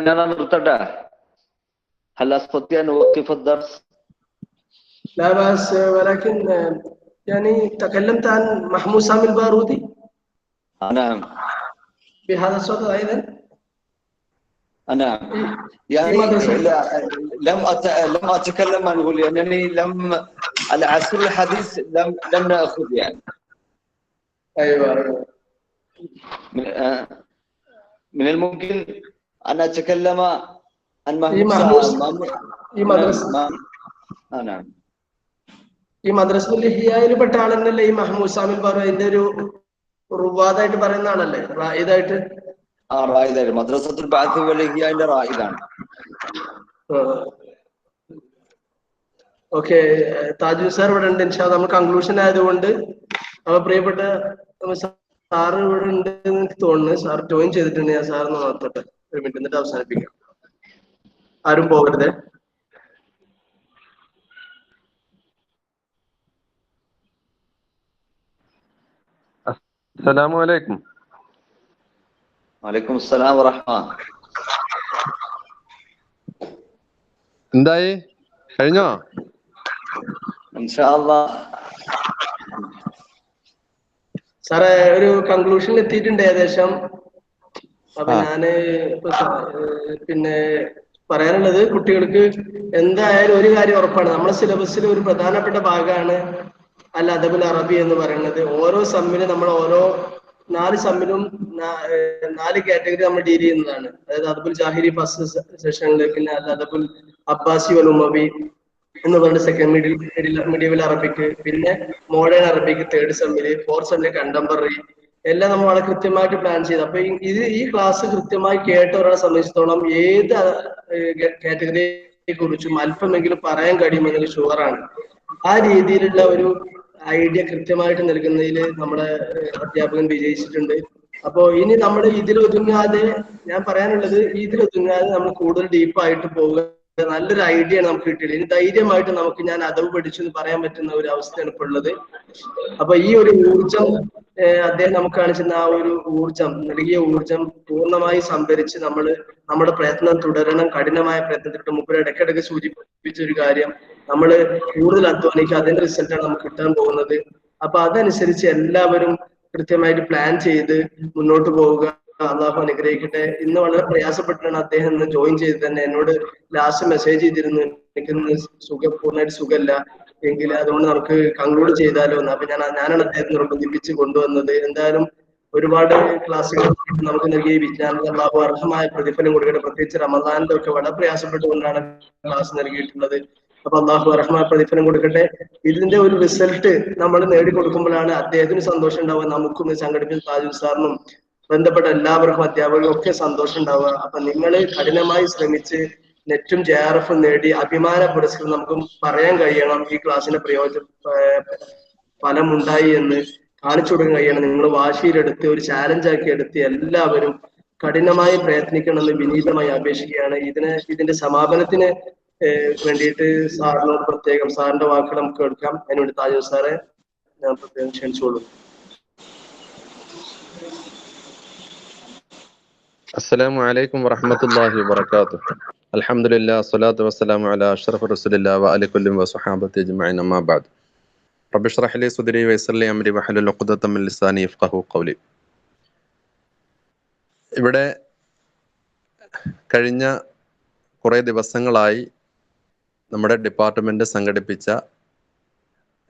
ഞാൻ നിർത്തട്ടെ. هل أستطيع أن أوقف الدرس؟ لا بأس، ولكن يعني تكلمت عن محمود سامي البارودي. نعم. بهذا الصوت أيضا؟ نعم. يعني لم أتكلم عنه لأنني العصر الحديث لم نأخذ يعني. أيوة. من الممكن أن أتكلم عن ഈ മദ്രസത്തുൽ ഇഹ്യായിൽ പെട്ട ആളെന്നല്ലേ ഈ മഹ്മൂദ് സാമിൽ ബാറൂദിന്റെ ഒരു റുവാദായിട്ട് പറയുന്ന ആളല്ലേ, റായിദായിട്ട്? റായിദായിട്ട് മദ്രസത്തുൽ ബഅസ് വൽ ഇഹ്യാന്റെ റായിദാണ്. ഓക്കെ, താജുൽ സാർ ഇവിടെ ഉണ്ട്. ഇൻഷാ അല്ലാഹ് നമ്മൾ കൺക്ലൂഷൻ ആയതുകൊണ്ട് അപ്പൊ പ്രിയപ്പെട്ട സാറ് ഇവിടെ ഉണ്ട് എന്ന് എനിക്ക് തോന്നുന്നു. സാർ ജോയിൻ ചെയ്തിട്ടുണ്ട്. ഞാൻ സാറിന് നോക്കട്ടെ ഒരു മിനിറ്റ്, എന്നിട്ട് അവസാനിപ്പിക്കാം. ആരും പോകരുത്. അസ്സലാമു അലൈക്കും. വലൈക്കും അസ്സലാം വറഹ്മ. എന്തായി, കഴിഞ്ഞോ? ഇൻഷാ അല്ലാഹ് സാറേ ഒരു കൺക്ലൂഷനിൽ എത്തിയിട്ടുണ്ട് ഏകദേശം. അപ്പൊ ഞാന് പിന്നെ പറയാനുള്ളത്, കുട്ടികൾക്ക് എന്തായാലും ഒരു കാര്യം ഉറപ്പാണ്, നമ്മുടെ സിലബസിൽ ഒരു പ്രധാനപ്പെട്ട ഭാഗമാണ് അൽ അദബുൽ അറബി എന്ന് പറയുന്നത്. ഓരോ സമ്മിലും നമ്മൾ ഓരോ 4 സമ്മിലും 4 കാറ്റഗറി നമ്മൾ ഡീൽ ചെയ്യുന്നതാണ്. അതായത് അദബുൽ ജാഹിരി ഫസ്റ്റ് സെഷനിൽ, പിന്നെ അൽ അദബുൽ അബ്ബാസി വൽ ഉമവി എന്ന് പറഞ്ഞ സെക്കൻഡ് മീഡിയൽ അറബിക്ക്, പിന്നെ മോഡേൺ അറബിക്ക് 3rd സെമ്മില്, 4th സെമ്മില് കണ്ടംപററി, എല്ലാം നമ്മൾ വളരെ കൃത്യമായിട്ട് പ്ലാൻ ചെയ്ത്. അപ്പൊ ഈ ക്ലാസ് കൃത്യമായി കേട്ട ഒരാളെ സംബന്ധിച്ചിടത്തോളം ഏത് കാറ്റഗറിയെ കുറിച്ചും അല്പമെങ്കിലും പറയാൻ കഴിയുമെന്നൊരു ഷുവറാണ്. ആ രീതിയിലുള്ള ഒരു ഐഡിയ കൃത്യമായിട്ട് നൽകുന്നതിൽ നമ്മുടെ അധ്യാപകൻ വിജയിച്ചിട്ടുണ്ട്. അപ്പോ ഇനി നമ്മൾ ഇതിലൊതുങ്ങാതെ, ഞാൻ പറയാനുള്ളത് ഇതിലൊതുങ്ങാതെ നമ്മൾ കൂടുതൽ ഡീപ്പായിട്ട് പോവുക. നല്ലൊരു ഐഡിയ നമുക്ക് കിട്ടിയില്ല. ഇനി ധൈര്യമായിട്ട് നമുക്ക് ഞാൻ അതവ് പഠിച്ചു എന്ന് പറയാൻ പറ്റുന്ന ഒരു അവസ്ഥയാണ് ഇപ്പോൾ ഉള്ളത്. അപ്പൊ ഈ ഒരു ഊർജം അദ്ദേഹം നമുക്ക് കാണിച്ചിരുന്ന ആ ഒരു ഊർജം, നൽകിയ ഊർജം പൂർണ്ണമായി സംഭരിച്ച് നമ്മൾ നമ്മുടെ പ്രയത്നം തുടരണം. കഠിനമായ പ്രയത്നത്തിലൂടെ മുമ്പ് ഇടയ്ക്കിടയ്ക്ക് സൂചിപ്പിച്ച ഒരു കാര്യം, നമ്മൾ കൂടുതൽ അധ്വാനിക്കുക, അതിന്റെ റിസൾട്ടാണ് നമുക്ക് കിട്ടാൻ പോകുന്നത്. അപ്പൊ അതനുസരിച്ച് എല്ലാവരും കൃത്യമായിട്ട് പ്ലാൻ ചെയ്ത് മുന്നോട്ട് പോവുക. അള്ളാഹു അനുഗ്രഹിക്കട്ടെ. ഇന്ന് വളരെ പ്രയാസപ്പെട്ടാണ് അദ്ദേഹം ഇന്ന് ജോയിൻ ചെയ്ത് തന്നെ എന്നോട് ലാസ്റ്റ് മെസ്സേജ് ചെയ്തിരുന്നു, എനിക്കിന്ന് പൂർണ്ണമായിട്ട് സുഖമില്ല എങ്കിൽ അതുകൊണ്ട് നമുക്ക് കൺക്ലൂഡ് ചെയ്താലോ എന്ന്. അപ്പൊ ഞാനാണ് അദ്ദേഹത്തെ നിർബന്ധിപ്പിച്ച് കൊണ്ടുവന്നത്. എന്തായാലും ഒരുപാട് ക്ലാസ്സുകൾ നമുക്ക് നൽകിയ വിജ്ഞാനം അള്ളാഹു അർഹമായ പ്രതിഫലം കൊടുക്കട്ടെ. പ്രത്യേകിച്ച് റമദാനിന്റെ ഒക്കെ വളരെ പ്രയാസപ്പെട്ടുകൊണ്ടാണ് ക്ലാസ് നൽകിയിട്ടുള്ളത്. അപ്പൊ അള്ളാഹു അർഹമായ പ്രതിഫലം കൊടുക്കട്ടെ. ഇതിന്റെ ഒരു റിസൾട്ട് നമ്മൾ നേടിക്കൊടുക്കുമ്പോഴാണ് അദ്ദേഹത്തിന് സന്തോഷം ഉണ്ടാവുക, നമുക്കും സംഘടിപ്പിച്ച താജുൽ സാറിനും ബന്ധപ്പെട്ട എല്ലാവർക്കും അധ്യാപകർക്കും ഒക്കെ സന്തോഷം ഉണ്ടാവുക. അപ്പൊ നിങ്ങൾ കഠിനമായി ശ്രമിച്ച് നെറ്റും JRF നേടി അഭിമാന പുരസ്കാരം നമുക്ക് പറയാൻ കഴിയണം. ഈ ക്ലാസ്സിന്റെ ഫലമുണ്ടായി എന്ന് കാണിച്ചു കൊടുക്കാൻ കഴിയണം. നിങ്ങൾ വാശിയിലെടുത്ത് ഒരു ചാലഞ്ച് ആക്കി എടുത്ത് എല്ലാവരും കഠിനമായി പ്രയത്നിക്കണമെന്ന് വിനീതമായി അപേക്ഷിക്കുകയാണ്. ഇതിന്റെ സമാപനത്തിന് വേണ്ടിയിട്ട് സാറിനോട് പ്രത്യേകം സാറിന്റെ വാക്കുകൾ നമുക്ക് എടുക്കാം. അതിനുവേണ്ടി താജുൽ സാറെ ഞാൻ പ്രത്യേകം ക്ഷണിച്ചോളൂ. അസ്സലാമു അലൈക്കും വറഹ്മത്തുള്ളാഹി വബറകാതുഹു. അൽഹംദുലില്ലാഹി സ്വലാത്തു വസ്സലാമു അലാ അഷ്റഫി റസൂലില്ലാഹി വഅലാ കുല്ലി വസ്വഹാബത്തി അജ്മഈൻ അമ്മാ ബഅദ്. റബ്ബി ഇശ്റഹ് ലി സദ്രി വയസ്സിർ ലി അംരി വഹ്ലുൽ ഉഖ്ദതം മിൻ ലിസാനി യഫ്ഖഹു ഖൗലി. ഇവിടെ കഴിഞ്ഞ കുറേ ദിവസങ്ങളായി നമ്മുടെ ഡിപ്പാർട്ട്മെന്റ് സംഘടിപ്പിച്ച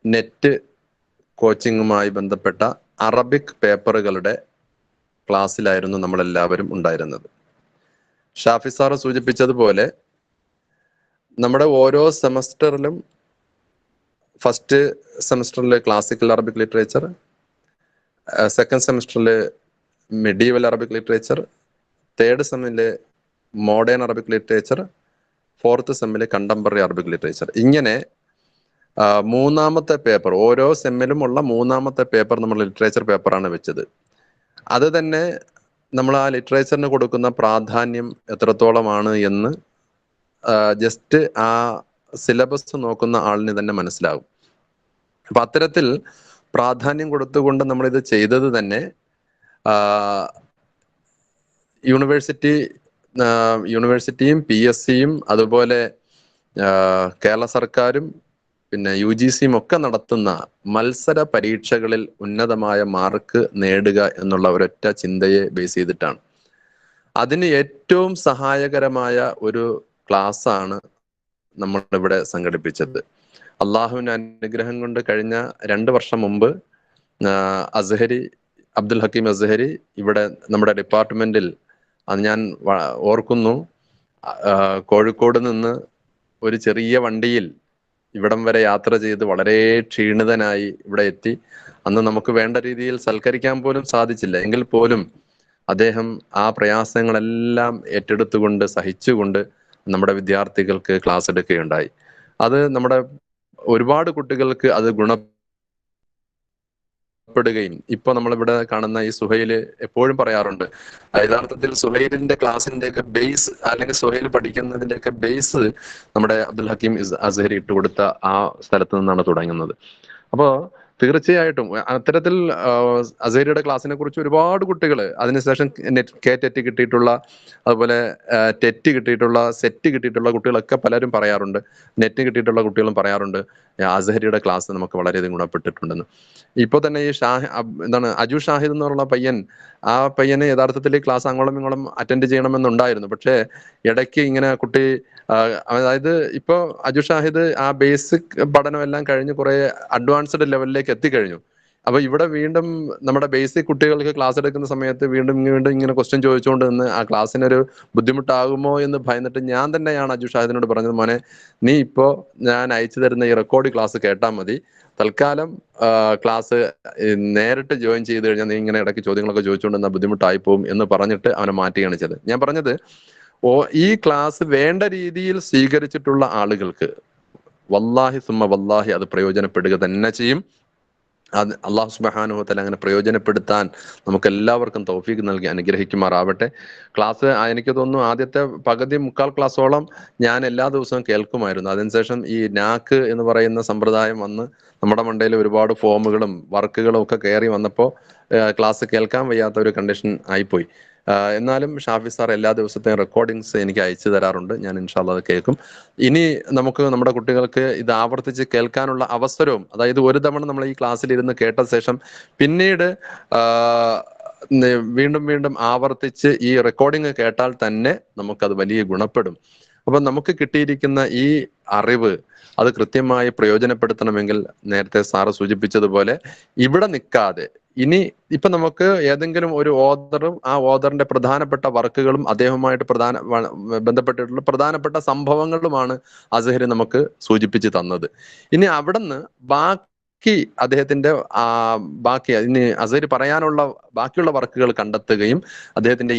നെറ്റ് കോച്ചിങ്ങുമായി ബന്ധപ്പെട്ട അറബിക് പേപ്പറുകളുടെ ക്ലാസ്സിലായിരുന്നു നമ്മളെല്ലാവരും ഉണ്ടായിരുന്നത്. ഷാഫി സാറ് സൂചിപ്പിച്ചതുപോലെ നമ്മുടെ ഓരോ സെമസ്റ്ററിലും ഫസ്റ്റ് സെമസ്റ്ററിൽ ക്ലാസിക്കൽ അറബിക് ലിറ്ററേച്ചർ, സെക്കൻഡ് സെമസ്റ്ററിൽ മെഡീവൽ അറബിക് ലിറ്ററേച്ചർ, തേർഡ് സെമ്മിൽ മോഡേൺ അറബിക് ലിറ്ററേച്ചർ, ഫോർത്ത് സെമ്മിൽ കണ്ടംപററി അറബിക് ലിറ്ററേച്ചർ. ഇങ്ങനെ മൂന്നാമത്തെ പേപ്പർ, ഓരോ സെമ്മിലും ഉള്ള മൂന്നാമത്തെ പേപ്പർ നമ്മൾ ലിറ്ററേച്ചർ പേപ്പറാണ് വെച്ചത്. അത് തന്നെ നമ്മൾ ആ ലിറ്ററേച്ചറിന് കൊടുക്കുന്ന പ്രാധാന്യം എത്രത്തോളമാണ് എന്ന് ജസ്റ്റ് ആ സിലബസ് നോക്കുന്ന ആളിന് തന്നെ മനസ്സിലാകും. അപ്പൊ അത്തരത്തിൽ പ്രാധാന്യം കൊടുത്തുകൊണ്ട് നമ്മളിത് ചെയ്തത് തന്നെ യൂണിവേഴ്സിറ്റിയും PSCയും അതുപോലെ കേരള സർക്കാരും പിന്നെ UGCയും ഒക്കെ നടത്തുന്ന മത്സര പരീക്ഷകളിൽ ഉന്നതമായ മാർക്ക് നേടുക എന്നുള്ള ഒരൊറ്റ ചിന്തയെ ബേസ് ചെയ്തിട്ടാണ്. അതിന് ഏറ്റവും സഹായകരമായ ഒരു ക്ലാസ്സാണ് നമ്മളിവിടെ സംഘടിപ്പിച്ചത്. അള്ളാഹുവിന്റെ അനുഗ്രഹം കൊണ്ട് കഴിഞ്ഞ 2 വർഷം മുമ്പ് അസ്ഹരി, അബ്ദുൽ ഹക്കീം അസ്ഹരി ഇവിടെ നമ്മുടെ ഡിപ്പാർട്ട്മെന്റിൽ, അത് ഞാൻ ഓർക്കുന്നു, കോഴിക്കോട് നിന്ന് ഒരു ചെറിയ വണ്ടിയിൽ ഇവിടം വരെ യാത്ര ചെയ്ത് വളരെ ക്ഷീണിതനായി ഇവിടെ എത്തി. അന്ന് നമുക്ക് വേണ്ട രീതിയിൽ സൽക്കരിക്കാൻ പോലും സാധിച്ചില്ല. എങ്കിൽ പോലും അദ്ദേഹം ആ പ്രയാസങ്ങളെല്ലാം ഏറ്റെടുത്തുകൊണ്ട് സഹിച്ചുകൊണ്ട് നമ്മുടെ വിദ്യാർത്ഥികൾക്ക് ക്ലാസ് എടുക്കുകയുണ്ടായി. അത് നമ്മുടെ ഒരുപാട് കുട്ടികൾക്ക് അത് ഗുണപ്പെടുകയും ഇപ്പൊ നമ്മളിവിടെ കാണുന്ന ഈ സുഹൈൽ എപ്പോഴും പറയാറുണ്ട്, യഥാർത്ഥത്തിൽ സുഹൈലിന്റെ ക്ലാസിന്റെയൊക്കെ ബേസ് അല്ലെങ്കിൽ സുഹൈൽ പഠിക്കുന്നതിന്റെയൊക്കെ ബേസ് നമ്മുടെ അബ്ദുൽ ഹക്കീം അസ്ഹരി ഇട്ടുകൊടുത്ത ആ സ്ഥലത്ത് നിന്നാണ് തുടങ്ങുന്നത്. അപ്പോ തീർച്ചയായിട്ടും അത്തരത്തിൽ അസ്ഹരിയുടെ ക്ലാസ്സിനെ കുറിച്ച് ഒരുപാട് കുട്ടികൾ അതിനുശേഷം ടെറ്റ് കിട്ടിയിട്ടുള്ള, അതുപോലെ ടെറ്റ് കിട്ടിയിട്ടുള്ള, സെറ്റ് കിട്ടിയിട്ടുള്ള കുട്ടികളൊക്കെ പലരും പറയാറുണ്ട്, നെറ്റ് കിട്ടിയിട്ടുള്ള കുട്ടികളും പറയാറുണ്ട് അസ്ഹരിയുടെ ക്ലാസ് നമുക്ക് വളരെയധികം ഗുണപ്പെട്ടിട്ടുണ്ടെന്ന്. ഇപ്പോൾ തന്നെ ഈ അജു ഷാഹിദ് എന്നുള്ള പയ്യൻ, ആ പയ്യന് യഥാർത്ഥത്തിൽ ക്ലാസ് അങ്ങോളം ഇങ്ങോളം അറ്റൻഡ് ചെയ്യണമെന്നുണ്ടായിരുന്നു. പക്ഷേ ഇടയ്ക്ക് ഇങ്ങനെ കുട്ടി, അതായത് ഇപ്പൊ അജു ഷാഹിദ് ആ ബേസിക് പഠനമെല്ലാം കഴിഞ്ഞ് കുറെ അഡ്വാൻസ്ഡ് ലെവലിലേക്ക് എത്തിക്കഴിഞ്ഞു. അപ്പൊ ഇവിടെ വീണ്ടും നമ്മുടെ ബേസിക് കുട്ടികൾക്ക് ക്ലാസ് എടുക്കുന്ന സമയത്ത് വീണ്ടും ഇങ്ങനെ ക്വസ്റ്റ്യൻ ചോദിച്ചുകൊണ്ട് നിന്ന് ആ ക്ലാസ്സിനൊരു ബുദ്ധിമുട്ടാകുമോ എന്ന് ഭയന്നിട്ട് ഞാൻ തന്നെയാണ് അജു ഷാഹിദിനോട് പറഞ്ഞത്, മോനെ നീ ഇപ്പോ ഞാൻ അയച്ചു തരുന്ന ഈ റെക്കോർഡ് ക്ലാസ് കേട്ടാൽ മതി, തൽക്കാലം ക്ലാസ് നേരിട്ട് ജോയിൻ ചെയ്ത് കഴിഞ്ഞാൽ നീ ഇങ്ങനെ ഇടയ്ക്ക് ചോദ്യങ്ങളൊക്കെ ചോദിച്ചുകൊണ്ടിരുന്ന ബുദ്ധിമുട്ടായി പോകും എന്ന് പറഞ്ഞിട്ട് അവനെ മാറ്റുകയാണ് ചെയ്തത്. ഞാൻ പറഞ്ഞത്, ഈ ക്ലാസ് വേണ്ട രീതിയിൽ സ്വീകരിച്ചിട്ടുള്ള ആളുകൾക്ക് വല്ലാഹി സുമ്മ വല്ലാഹി അത് പ്രയോജനപ്പെടുക തന്നെ ചെയ്യും. അത് അള്ളാഹു സുബ്ഹാനഹു വ തആല അങ്ങനെ പ്രയോജനപ്പെടുത്താൻ നമുക്ക് എല്ലാവർക്കും തൗഫീഖ് നൽകി അനുഗ്രഹിക്കുമാറാവട്ടെ. ക്ലാസ് എനിക്ക് തോന്നുന്നു ആദ്യത്തെ പകുതി മുക്കാൽ ക്ലാസ്സോളം ഞാൻ എല്ലാ ദിവസവും കേൾക്കുമായിരുന്നു. അതിനുശേഷം ഈ നാക്ക് എന്ന് പറയുന്ന സമ്പ്രദായം വന്ന് നമ്മുടെ മണ്ടയിൽ ഒരുപാട് ഫോമുകളും വർക്കുകളും ഒക്കെ കയറി വന്നപ്പോൾ ക്ലാസ് കേൾക്കാൻ വയ്യാത്ത ഒരു കണ്ടീഷൻ ആയിപ്പോയി. എന്നാലും ഷാഫി സാർ എല്ലാ ദിവസത്തെയും റെക്കോർഡിങ്സ് എനിക്ക് അയച്ചു തരാറുണ്ട്. ഞാൻ ഇൻഷാല്ലാ അത് കേൾക്കും. ഇനി നമുക്ക് നമ്മുടെ കുട്ടികൾക്ക് ഇത് ആവർത്തിച്ച് കേൾക്കാനുള്ള അവസരവും, അതായത് ഒരു തവണ നമ്മൾ ഈ ക്ലാസ്സിൽ ഇരുന്ന് കേട്ട ശേഷം പിന്നീട് വീണ്ടും വീണ്ടും ആവർത്തിച്ച് ഈ റെക്കോർഡിംഗ് കേട്ടാൽ തന്നെ നമുക്കത് വലിയ ഗുണപ്പെടും. അപ്പൊ നമുക്ക് കിട്ടിയിരിക്കുന്ന ഈ അറിവ് അത് കൃത്യമായി പ്രയോജനപ്പെടുത്തണമെങ്കിൽ നേരത്തെ സാറ് സൂചിപ്പിച്ചതുപോലെ ഇവിടെ നിൽക്കാതെ ഇപ്പൊ നമുക്ക് ഏതെങ്കിലും ഒരു ഓഥറും ആ ഓഥറിന്റെ പ്രധാനപ്പെട്ട വർക്കുകളും അദ്ദേഹവുമായിട്ട് ബന്ധപ്പെട്ടിട്ടുള്ള പ്രധാനപ്പെട്ട സംഭവങ്ങളുമാണ് അസ്ഹരി നമുക്ക് സൂചിപ്പിച്ച് തന്നത്. ഇനി അവിടുന്ന് ബാക്കി അദ്ദേഹത്തിന്റെ ബാക്കി ഇനി അസ്ഹരി പറയാനുള്ള ബാക്കിയുള്ള വർക്കുകൾ കണ്ടെത്തുകയും അദ്ദേഹത്തിന്റെ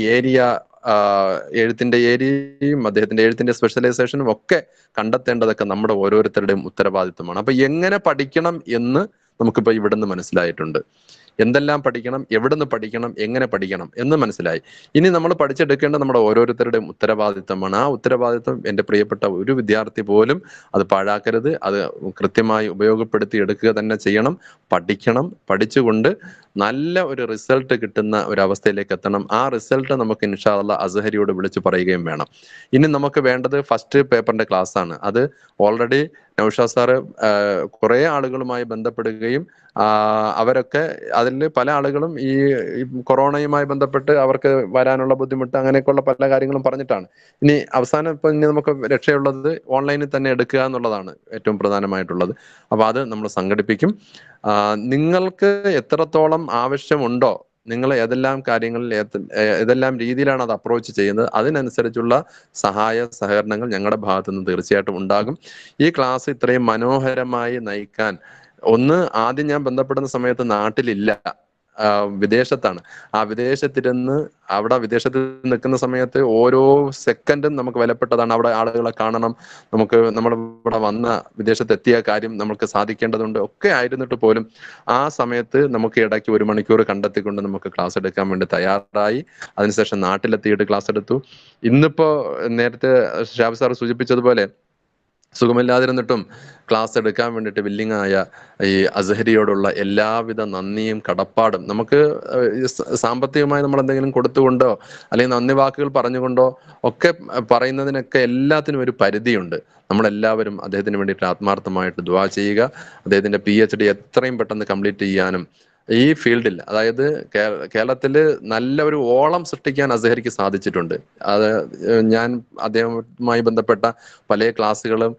എഴുത്തിന്റെ ഏരിയയും അദ്ദേഹത്തിന്റെ എഴുത്തിന്റെ സ്പെഷ്യലൈസേഷനും ഒക്കെ കണ്ടെത്തേണ്ടതൊക്കെ നമ്മുടെ ഓരോരുത്തരുടെയും ഉത്തരവാദിത്വമാണ്. അപ്പൊ എങ്ങനെ പഠിക്കണം എന്ന് നമുക്കിപ്പോ ഇവിടുന്ന് മനസ്സിലായിട്ടുണ്ട്. എന്തെല്ലാം പഠിക്കണം, എവിടുന്ന് പഠിക്കണം, എങ്ങനെ പഠിക്കണം എന്ന് മനസ്സിലായി. ഇനി നമ്മൾ പഠിച്ചെടുക്കേണ്ട നമ്മുടെ ഓരോരുത്തരുടെയും ഉത്തരവാദിത്തമാണ്. ആ ഉത്തരവാദിത്തം എൻ്റെ പ്രിയപ്പെട്ട ഒരു വിദ്യാർത്ഥി പോലും അത് പാഴാക്കരുത്. അത് കൃത്യമായി ഉപയോഗപ്പെടുത്തി എടുക്കുക തന്നെ ചെയ്യണം. പഠിക്കണം. പഠിച്ചുകൊണ്ട് നല്ല ഒരു റിസൾട്ട് കിട്ടുന്ന ഒരു അവസ്ഥയിലേക്ക് എത്തണം. ആ റിസൾട്ട് നമുക്ക് ഇൻഷാ അല്ലാഹ് അസ്ഹരിയോട് വിളിച്ചു പറയുകയും വേണം. ഇനി നമുക്ക് വേണ്ടത് ഫസ്റ്റ് പേപ്പറിന്റെ ക്ലാസ് ആണ്. അത് ഓൾറെഡി നൗഷാദ് സാറ് കുറെ ആളുകളുമായി ബന്ധപ്പെടുകയും അവരൊക്കെ അതിൽ പല ആളുകളും ഈ കൊറോണയുമായി ബന്ധപ്പെട്ട് അവർക്ക് വരാനുള്ള ബുദ്ധിമുട്ട് അങ്ങനെയൊക്കെയുള്ള പല കാര്യങ്ങളും പറഞ്ഞിട്ടാണ്. ഇനി അവസാനം ഇപ്പൊ ഇനി നമുക്ക് രക്ഷയുള്ളത് ഓൺലൈനിൽ തന്നെ എടുക്കുക എന്നുള്ളതാണ് ഏറ്റവും പ്രധാനമായിട്ടുള്ളത്. അപ്പൊ അത് നമ്മൾ സംഘടിപ്പിക്കും. നിങ്ങൾക്ക് എത്രത്തോളം ആവശ്യമുണ്ടോ, നിങ്ങൾ ഏതെല്ലാം കാര്യങ്ങളിൽ ഏതെല്ലാം രീതിയിലാണ് അത് അപ്രോച്ച് ചെയ്യുന്നത്, അതിനനുസരിച്ചുള്ള സഹായ സഹകരണങ്ങൾ ഞങ്ങളുടെ ഭാഗത്തു നിന്ന് തീർച്ചയായിട്ടും ഉണ്ടാകും. ഈ ക്ലാസ് ഇത്രയും മനോഹരമായി നയിക്കാൻ ആദ്യം ഞാൻ ബന്ധപ്പെടുന്ന സമയത്ത് നാട്ടിലില്ല, വിദേശത്താണ്. ആ വിദേശത്തിരുന്ന് വിദേശത്ത് നിൽക്കുന്ന സമയത്ത് ഓരോ സെക്കൻഡും നമുക്ക് വിലപ്പെട്ടതാണ്. അവിടെ ആളുകളെ കാണണം, നമ്മൾ ഇവിടെ വിദേശത്ത് എത്തിയ കാര്യം നമുക്ക് സാധിക്കേണ്ടതുണ്ട് ഒക്കെ ആയിരുന്നിട്ട് പോലും ആ സമയത്ത് നമുക്ക് ഇടയ്ക്ക് 1 മണിക്കൂർ കണ്ടെത്തിക്കൊണ്ട് നമുക്ക് ക്ലാസ് എടുക്കാൻ വേണ്ടി തയ്യാറായി. അതിനുശേഷം നാട്ടിലെത്തിയിട്ട് ക്ലാസ് എടുത്തു. ഇന്നിപ്പോ നേരത്തെ ഷാബ് സാർ സൂചിപ്പിച്ചതുപോലെ സുഖമില്ലാതിരുന്നിട്ടും ക്ലാസ് എടുക്കാൻ വേണ്ടിയിട്ട് വില്ലിങ് ആയ ഈ അസ്ഹരിയോടുള്ള എല്ലാവിധ നന്ദിയും കടപ്പാടും, നമുക്ക് സാമ്പത്തികമായി നമ്മൾ എന്തെങ്കിലും കൊടുത്തുകൊണ്ടോ അല്ലെങ്കിൽ നന്ദി വാക്കുകൾ പറഞ്ഞുകൊണ്ടോ ഒക്കെ പറയുന്നതിനൊക്കെ എല്ലാത്തിനും ഒരു പരിധിയുണ്ട്. നമ്മളെല്ലാവരും അദ്ദേഹത്തിന് വേണ്ടിയിട്ട് ആത്മാർത്ഥമായിട്ട് ദുആ ചെയ്യുക. അദ്ദേഹത്തിന്റെ PhD എത്രയും പെട്ടെന്ന് കംപ്ലീറ്റ് ചെയ്യാനും ഈ ഫീൽഡിൽ, അതായത് കേരളത്തിൽ നല്ല ഒരു ഓളം സൃഷ്ടിക്കാൻ അസ്ഹരിക്ക് സാധിച്ചിട്ടുണ്ട്. അത് ഞാൻ അദ്ദേഹവുമായി ബന്ധപ്പെട്ട പല ക്ലാസ്സുകളും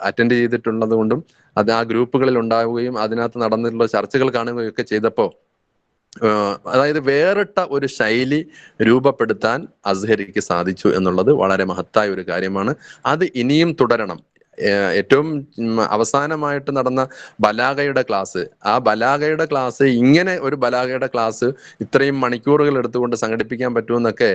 അറ്റൻഡ് ചെയ്തിട്ടുള്ളത് കൊണ്ടും അത് ആ ഗ്രൂപ്പുകളിൽ ഉണ്ടാവുകയും അതിനകത്ത് നടന്നിട്ടുള്ള ചർച്ചകൾ കാണുകയും ഒക്കെ ചെയ്തപ്പോൾ അതായത് വേറിട്ട ഒരു ശൈലി രൂപപ്പെടുത്താൻ അസ്ഹരിക്ക് സാധിച്ചു എന്നുള്ളത് വളരെ മഹത്തായ ഒരു കാര്യമാണ്. അത് ഇനിയും തുടരണം. ഏറ്റവും അവസാനമായിട്ട് നടന്ന ബലാഗയുടെ ക്ലാസ്, ആ ബലാഗയുടെ ക്ലാസ്, ഇങ്ങനെ ഒരു ബലാഗയുടെ ക്ലാസ് ഇത്രയും മണിക്കൂറുകൾ എടുത്തുകൊണ്ട് സംഘടിപ്പിക്കാൻ പറ്റുമെന്നൊക്കെ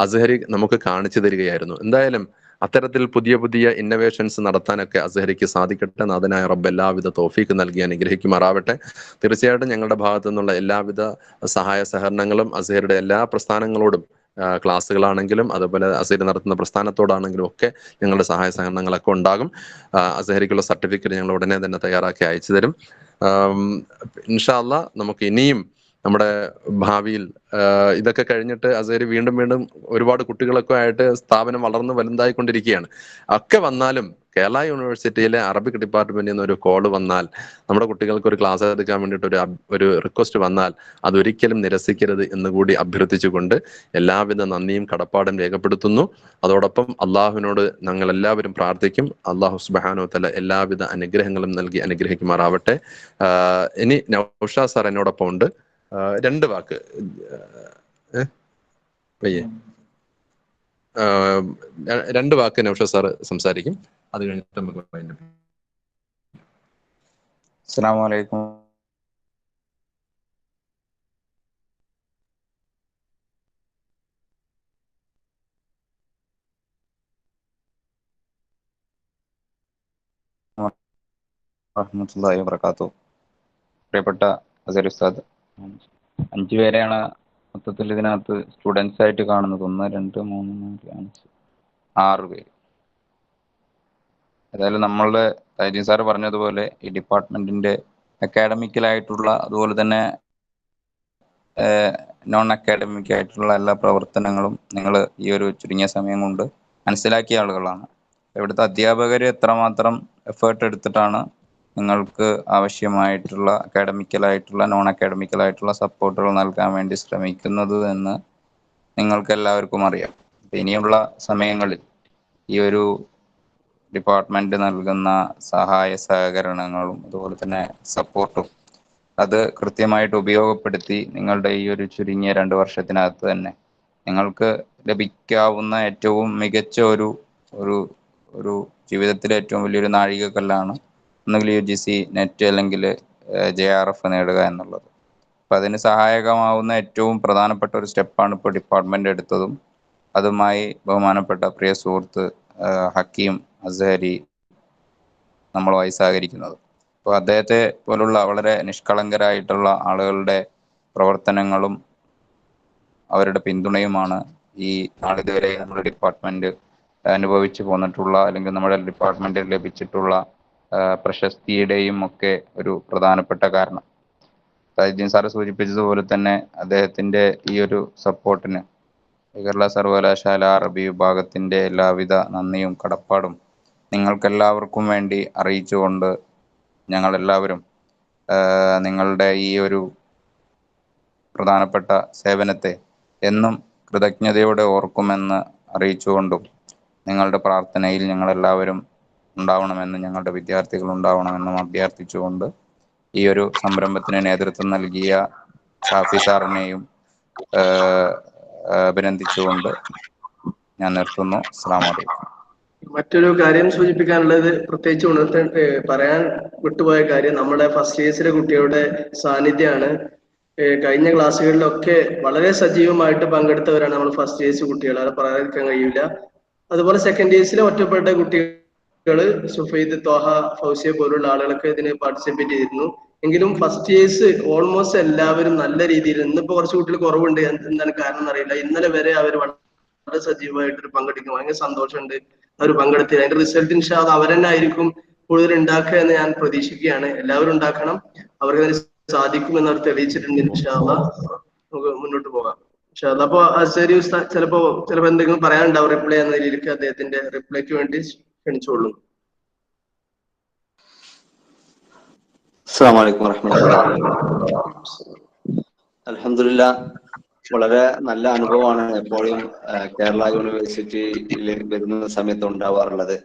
അസ്ഹരി നമുക്ക് കാണിച്ചു തരികയായിരുന്നു. എന്തായാലും അത്തരത്തിൽ പുതിയ പുതിയ ഇന്നവേഷൻസ് നടത്താനൊക്കെ അസ്ഹരിക്ക് സാധിക്കട്ടെ. നാഥനായ റബ്ബ് എല്ലാവിധ തൗഫീക്ക് നൽകി അനുഗ്രഹിക്കുമാറാവട്ടെ. തീർച്ചയായിട്ടും ഞങ്ങളുടെ ഭാഗത്തു നിന്നുള്ള എല്ലാവിധ സഹായ സഹകരണങ്ങളും അസ്ഹരിയുടെ എല്ലാ പ്രസ്ഥാനങ്ങളോടും, ക്ലാസ്സുകളാണെങ്കിലും അതുപോലെ അസ്ഹരി നടത്തുന്ന പ്രസ്ഥാനത്തോടാണെങ്കിലും ഒക്കെ ഞങ്ങളുടെ സഹായ സഹകരണങ്ങളൊക്കെ ഉണ്ടാകും. അസ്ഹരിക്കുള്ള സർട്ടിഫിക്കറ്റ് ഞങ്ങൾ ഉടനെ തന്നെ തയ്യാറാക്കി അയച്ചു തരും. ഇൻഷാ അല്ലാഹ് നമുക്ക് ഇനിയും നമ്മുടെ ഭാവിയിൽ ഇതൊക്കെ കഴിഞ്ഞിട്ട് അസ്ഹരി വീണ്ടും വീണ്ടും ഒരുപാട് കുട്ടികളൊക്കെ ആയിട്ട് സ്ഥാപനം വളർന്ന് വലുതായിക്കൊണ്ടിരിക്കുകയാണ്. ഒക്കെ വന്നാലും കേരള യൂണിവേഴ്സിറ്റിയിലെ അറബിക് ഡിപ്പാർട്ട്മെന്റിൽ നിന്ന് ഒരു കോള് വന്നാൽ, നമ്മുടെ കുട്ടികൾക്ക് ഒരു ക്ലാസ് എടുക്കാൻ വേണ്ടിയിട്ട് ഒരു റിക്വസ്റ്റ് വന്നാൽ അതൊരിക്കലും നിരസിക്കരുത് എന്നുകൂടി അഭ്യർത്ഥിച്ചുകൊണ്ട് എല്ലാവിധ നന്ദിയും കടപ്പാടും രേഖപ്പെടുത്തുന്നു. അതോടൊപ്പം അള്ളാഹുവിനോട് ഞങ്ങൾ എല്ലാവരും പ്രാർത്ഥിക്കും. അള്ളാഹു സുബ്ഹാനഹു വ തആല എല്ലാവിധ അനുഗ്രഹങ്ങളും നൽകി അനുഗ്രഹിക്കുമാറാവട്ടെ. ഇനി നൗഷാദ് സാർ എന്നോടൊപ്പം ഉണ്ട്. 2 വാക്ക് പയ്യെ 2 വാക്ക് നൗഷാദ് സാർ സംസാരിക്കും. അത് കഴിഞ്ഞിട്ട് നമുക്ക് അസ്സലാമു അലൈക്കും. വറഹ്മത്തുള്ളാഹി വബറകാതുഹു. പ്രിയപ്പെട്ട അസർ ഉസ്താദ്. 5 പേരെയാണ് മൊത്തത്തിൽ ഇതിനകത്ത് സ്റ്റുഡൻസ് ആയിട്ട് കാണുന്നത്. 1, 2, 3, 4, 5, 6 പേര്. ഏതായാലും നമ്മളുടെ തൈജീൻ സാറ് പറഞ്ഞതുപോലെ ഈ ഡിപ്പാർട്ട്മെന്റിന്റെ അക്കാഡമിക്കലായിട്ടുള്ള അതുപോലെ തന്നെ നോൺ അക്കാഡമിക് ആയിട്ടുള്ള എല്ലാ പ്രവർത്തനങ്ങളും നിങ്ങൾ ഈ ഒരു ചുരുങ്ങിയ സമയം കൊണ്ട് മനസ്സിലാക്കിയ ആളുകളാണ്. ഇവിടുത്തെ അധ്യാപകർ എത്രമാത്രം എഫേർട്ട് എടുത്തിട്ടാണ് നിങ്ങൾക്ക് ആവശ്യമായിട്ടുള്ള അക്കാഡമിക്കലായിട്ടുള്ള നോൺ അക്കാഡമിക്കലായിട്ടുള്ള സപ്പോർട്ടുകൾ നൽകാൻ വേണ്ടി ശ്രമിക്കുന്നത് എന്ന് നിങ്ങൾക്ക് എല്ലാവർക്കും അറിയാം. ഇനിയുള്ള സമയങ്ങളിൽ ഈ ഒരു ഡിപ്പാർട്ട്മെന്റ് നൽകുന്ന സഹായ സഹകരണങ്ങളും അതുപോലെ തന്നെ സപ്പോർട്ടും അത് കൃത്യമായിട്ട് ഉപയോഗപ്പെടുത്തി നിങ്ങളുടെ ഈ ഒരു ചുരുങ്ങിയ 2 വർഷത്തിനകത്ത് തന്നെ നിങ്ങൾക്ക് ലഭിക്കാവുന്ന ഏറ്റവും മികച്ച ഒരു ഒരു ജീവിതത്തിലെ ഏറ്റവും വലിയൊരു നാഴികക്കല്ലാണ് ഒന്നുകിൽ UGC നെറ്റ് അല്ലെങ്കിൽ JRF നേടുക എന്നുള്ളത്. അപ്പം അതിന് സഹായകമാവുന്ന ഏറ്റവും പ്രധാനപ്പെട്ട ഒരു സ്റ്റെപ്പാണ് ഇപ്പോൾ ഡിപ്പാർട്ട്മെന്റ് എടുത്തതും അതുമായി ബഹുമാനപ്പെട്ട പ്രിയ സുഹൃത്ത് ഹക്കീം അസ്ഹരി നമ്മളുമായി സഹകരിക്കുന്നത്. അപ്പോൾ അദ്ദേഹത്തെ പോലുള്ള വളരെ നിഷ്കളങ്കരായിട്ടുള്ള ആളുകളുടെ പ്രവർത്തനങ്ങളും അവരുടെ പിന്തുണയുമാണ് ഈ നാളിതുവരെ നമ്മുടെ ഡിപ്പാർട്ട്മെന്റ് അനുഭവിച്ചു പോന്നിട്ടുള്ള അല്ലെങ്കിൽ നമ്മുടെ ഡിപ്പാർട്ട്മെന്റിൽ ലഭിച്ചിട്ടുള്ള പ്രശസ്തിയുടെയും ഒക്കെ ഒരു പ്രധാനപ്പെട്ട കാരണം. തൈജീൻ സാറ് സൂചിപ്പിച്ചതുപോലെ തന്നെ അദ്ദേഹത്തിന്റെ ഈ ഒരു സപ്പോർട്ടിന് കേരള സർവകലാശാല അറബി വിഭാഗത്തിന്റെ എല്ലാവിധ നന്ദിയും കടപ്പാടും നിങ്ങൾക്കെല്ലാവർക്കും വേണ്ടി അറിയിച്ചുകൊണ്ട് ഞങ്ങളെല്ലാവരും നിങ്ങളുടെ ഈ ഒരു പ്രധാനപ്പെട്ട സേവനത്തെ എന്നും കൃതജ്ഞതയോടെ ഓർക്കുമെന്ന് അറിയിച്ചുകൊണ്ടും നിങ്ങളുടെ പ്രാർത്ഥനയിൽ ഞങ്ങളെല്ലാവരും ഉണ്ടാവണമെന്നും ഞങ്ങളുടെ വിദ്യാർത്ഥികൾ ഉണ്ടാവണമെന്നും അഭ്യർത്ഥിച്ചുകൊണ്ട് ഈ ഒരു സംരംഭത്തിന് നേതൃത്വം നൽകിയ ഷാഫി സാറിനെയും അഭിനന്ദിച്ചുകൊണ്ട് ഞാൻ നിർത്തുന്നു. അസ്സലാമു അലൈക്കും. മറ്റൊരു കാര്യം സൂചിപ്പിക്കാനുള്ളത്, പ്രത്യേകിച്ച് പറയാൻ വിട്ടുപോയ കാര്യം, നമ്മുടെ ഫസ്റ്റ് ഇയേഴ്സിലെ കുട്ടികളുടെ സാന്നിധ്യമാണ്. കഴിഞ്ഞ ക്ലാസ്സുകളിലൊക്കെ വളരെ സജീവമായിട്ട് പങ്കെടുത്തവരാണ് നമ്മൾ ഫസ്റ്റ് ഇയേഴ്സ് കുട്ടികൾ, അത് പറയാതിരിക്കാൻ കഴിയില്ല. അതുപോലെ സെക്കൻഡ് ഇയേഴ്സിലെ ഒറ്റപ്പെട്ട കുട്ടികൾ സുഫൈദ്, ത്വാഹ, ഫൗസിയ പോലുള്ള ആളുകളൊക്കെ ഇതിന് പാർട്ടിസിപ്പേറ്റ് ചെയ്തിരുന്നു. എങ്കിലും ഫസ്റ്റ് ഇയേഴ്സ് ഓൾമോസ്റ്റ് എല്ലാവരും നല്ല രീതിയിൽ, ഇന്നിപ്പോ കുറച്ച് കുട്ടികൾ കുറവുണ്ട്, എന്താണ് കാരണം എന്നറിയില്ല, ഇന്നലെ വരെ അവർ വളരെ സജീവമായിട്ട് പങ്കെടുക്കും. ഭയങ്കര സന്തോഷമുണ്ട് അവർ പങ്കെടുത്തി. അതിന്റെ റിസൾട്ട് ഇൻഷാ അല്ലാഹ് അവർ തന്നെ ആയിരിക്കും കൂടുതൽ ഉണ്ടാക്കുക എന്ന് ഞാൻ പ്രതീക്ഷിക്കുകയാണ്. എല്ലാവരും ഉണ്ടാക്കണം, അവർക്ക് സാധിക്കുമെന്ന് അവർ തെളിയിച്ചിട്ടുണ്ട്. ഇൻഷാ അല്ലാഹ് നമുക്ക് മുന്നോട്ട് പോകാം ഇൻഷാ അല്ലാഹ്. അപ്പൊ അസ്ഹരി ഉസ്താദ് ചിലപ്പോ എന്തെങ്കിലും പറയാനുണ്ടാവും റിപ്ലൈ എന്ന രീതിയിലേക്ക്, അദ്ദേഹത്തിന്റെ റിപ്ലൈക്ക് വേണ്ടി ക്ഷണിച്ചോളൂ. അസ്സലാമു അലൈക്കും വറഹ്മത്തുള്ളാഹി. അൽഹംദുലില്ലാഹ്, വളരെ നല്ല അനുഭവമാണ് എപ്പോഴും കേരള യൂണിവേഴ്സിറ്റിയിൽ വരുന്ന സമയത്ത് ഉണ്ടാവാറുള്ളത്.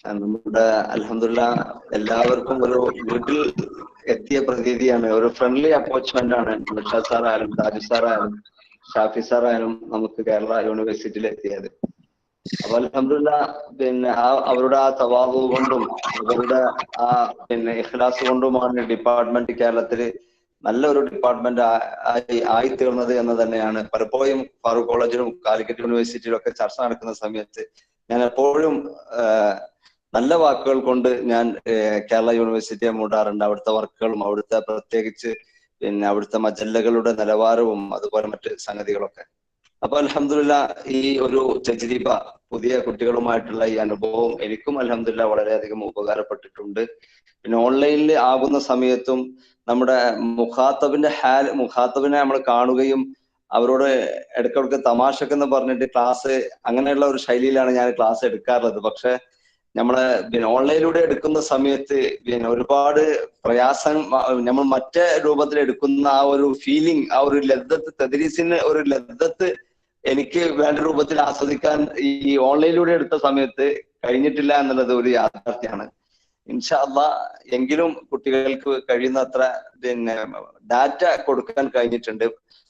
നമ്മുടെ അൽഹംദുലില്ലാഹ് എല്ലാവർക്കും ഒരു വീട്ടിൽ എത്തിയ പ്രതീതിയാണ്, ഒരു ഫ്രണ്ട്ലി അപ്രോച്ച്മെന്റ് ആണ്. നൗഷാദ് സാറായാലും താജു സാറായാലും ഷാഫി സാറായാലും നമുക്ക് കേരള യൂണിവേഴ്സിറ്റിയിൽ എത്തിയത്. അപ്പൊ അൽഹംദുലില്ലാഹ് പിന്നെ അവരുടെ ആ തവാദു കൊണ്ടും അവരുടെ ആ ഇഖ്ലാസ് കൊണ്ടുമാണ് ഡിപ്പാർട്ട്മെന്റ് കേരളത്തില് നല്ലൊരു ഡിപ്പാർട്ട്മെന്റ് ആയിത്തീർന്നത് എന്ന് തന്നെയാണ് പലപ്പോഴും ഫാറൂഖ് കോളേജിലും കാലിക്കറ്റ് യൂണിവേഴ്സിറ്റിയിലും ഒക്കെ ചർച്ച നടക്കുന്ന സമയത്ത് ഞാൻ എപ്പോഴും നല്ല വാക്കുകൾ കൊണ്ട് ഞാൻ കേരള യൂണിവേഴ്സിറ്റിയെ മൂടാറുണ്ട്. അവിടുത്തെ വർക്കുകളും അവിടുത്തെ പ്രത്യേകിച്ച് അവിടുത്തെ മജല്ലകളുടെ നിലവാരവും അതുപോലെ മറ്റ് സംഗതികളൊക്കെ. അപ്പൊ അൽഹംദുലില്ലാഹ് ഈ ഒരു തജ്രിബ, പുതിയ കുട്ടികളുമായിട്ടുള്ള ഈ അനുഭവം എനിക്കും അൽഹംദുലില്ലാഹ് വളരെയധികം ഉപകാരപ്പെട്ടിട്ടുണ്ട്. പിന്നെ ഓൺലൈനിൽ ആകുന്ന സമയത്തും നമ്മുടെ മുഖാത്തബിനെ നമ്മൾ കാണുകയും അവരോട് ഇടയ്ക്കിടയ്ക്ക് തമാശക്കെന്ന് പറഞ്ഞിട്ട് ക്ലാസ്, അങ്ങനെയുള്ള ഒരു ശൈലിയിലാണ് ഞാൻ ക്ലാസ് എടുക്കാറുള്ളത്. പക്ഷെ നമ്മളെ ഓൺലൈനിലൂടെ എടുക്കുന്ന സമയത്ത് ഒരുപാട് പ്രയാസം, നമ്മൾ മറ്റേ രൂപത്തിൽ എടുക്കുന്ന ആ ഒരു ഫീലിംഗ്, ആ ഒരു ലദ്ദത്ത്, തദ്രീസിന് ഒരു ലദ്ദത്ത് എനിക്ക് വേണ്ട രൂപത്തിൽ ആസ്വദിക്കാൻ ഈ ഓൺലൈനിലൂടെ എടുത്ത സമയത്ത് കഴിഞ്ഞിട്ടില്ല എന്നുള്ളത് ഒരു യാഥാർത്ഥ്യമാണ്. ഇൻഷാ അല്ലാഹ് എങ്കിലും കുട്ടികൾക്ക് കഴിയുന്നത്ര ഡാറ്റ കൊടുക്കാൻ കഴിഞ്ഞിട്ടുണ്ട്.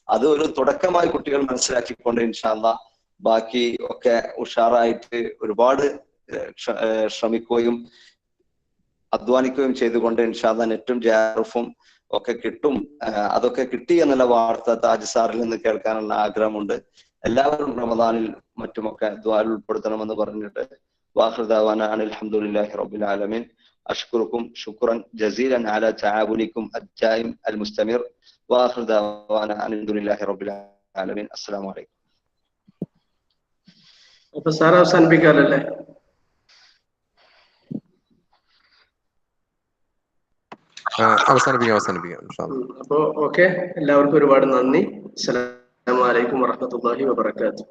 അത് ഒരു തുടക്കമായി കുട്ടികൾ മനസ്സിലാക്കിക്കൊണ്ട് ഇൻഷാ അല്ലാഹ് ബാക്കി ഒക്കെ ഉഷാറായിട്ട് ഒരുപാട് ശ്രമിക്കുകയും അധ്വാനിക്കുകയും ചെയ്തുകൊണ്ട് ഇൻഷാ അല്ലാഹ് നെറ്റും JRF-ഉം ഒക്കെ കിട്ടും. അതൊക്കെ കിട്ടി എന്നുള്ള വാർത്ത താജ് സാറിൽ നിന്ന് കേൾക്കാനുള്ള ആഗ്രഹമുണ്ട്. എല്ലാവരും റമദാനിൽ മറ്റുമൊക്കെ ദുആയിൽ ഉൾപ്പെടുത്തണമെന്ന് പറഞ്ഞിട്ട് വാഖിർ ദഅവാന അൽഹംദുലില്ലാഹി റബ്ബിൽ ആലമീൻ. أشكركم شكرا جزيلا على تعاونكم الدائم المستمر. وآخر دعوانا أن الحمد لله رب العالمين. السلام عليكم. അപ്പൊ സാർ അവസാനിപ്പിക്കാമല്ലേ? അവസാനിപ്പിക്കാം. അപ്പൊ ഓക്കെ, എല്ലാവർക്കും ഒരുപാട് നന്ദി. അസ്സലാമു അലൈക്കും വറഹ്മത്തുള്ളാഹി വബറകാതുഹു.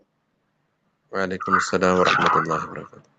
വഅലൈക്കും അസ്സലാം വറഹ്മത്തുള്ളാഹി വബറകാതുഹു.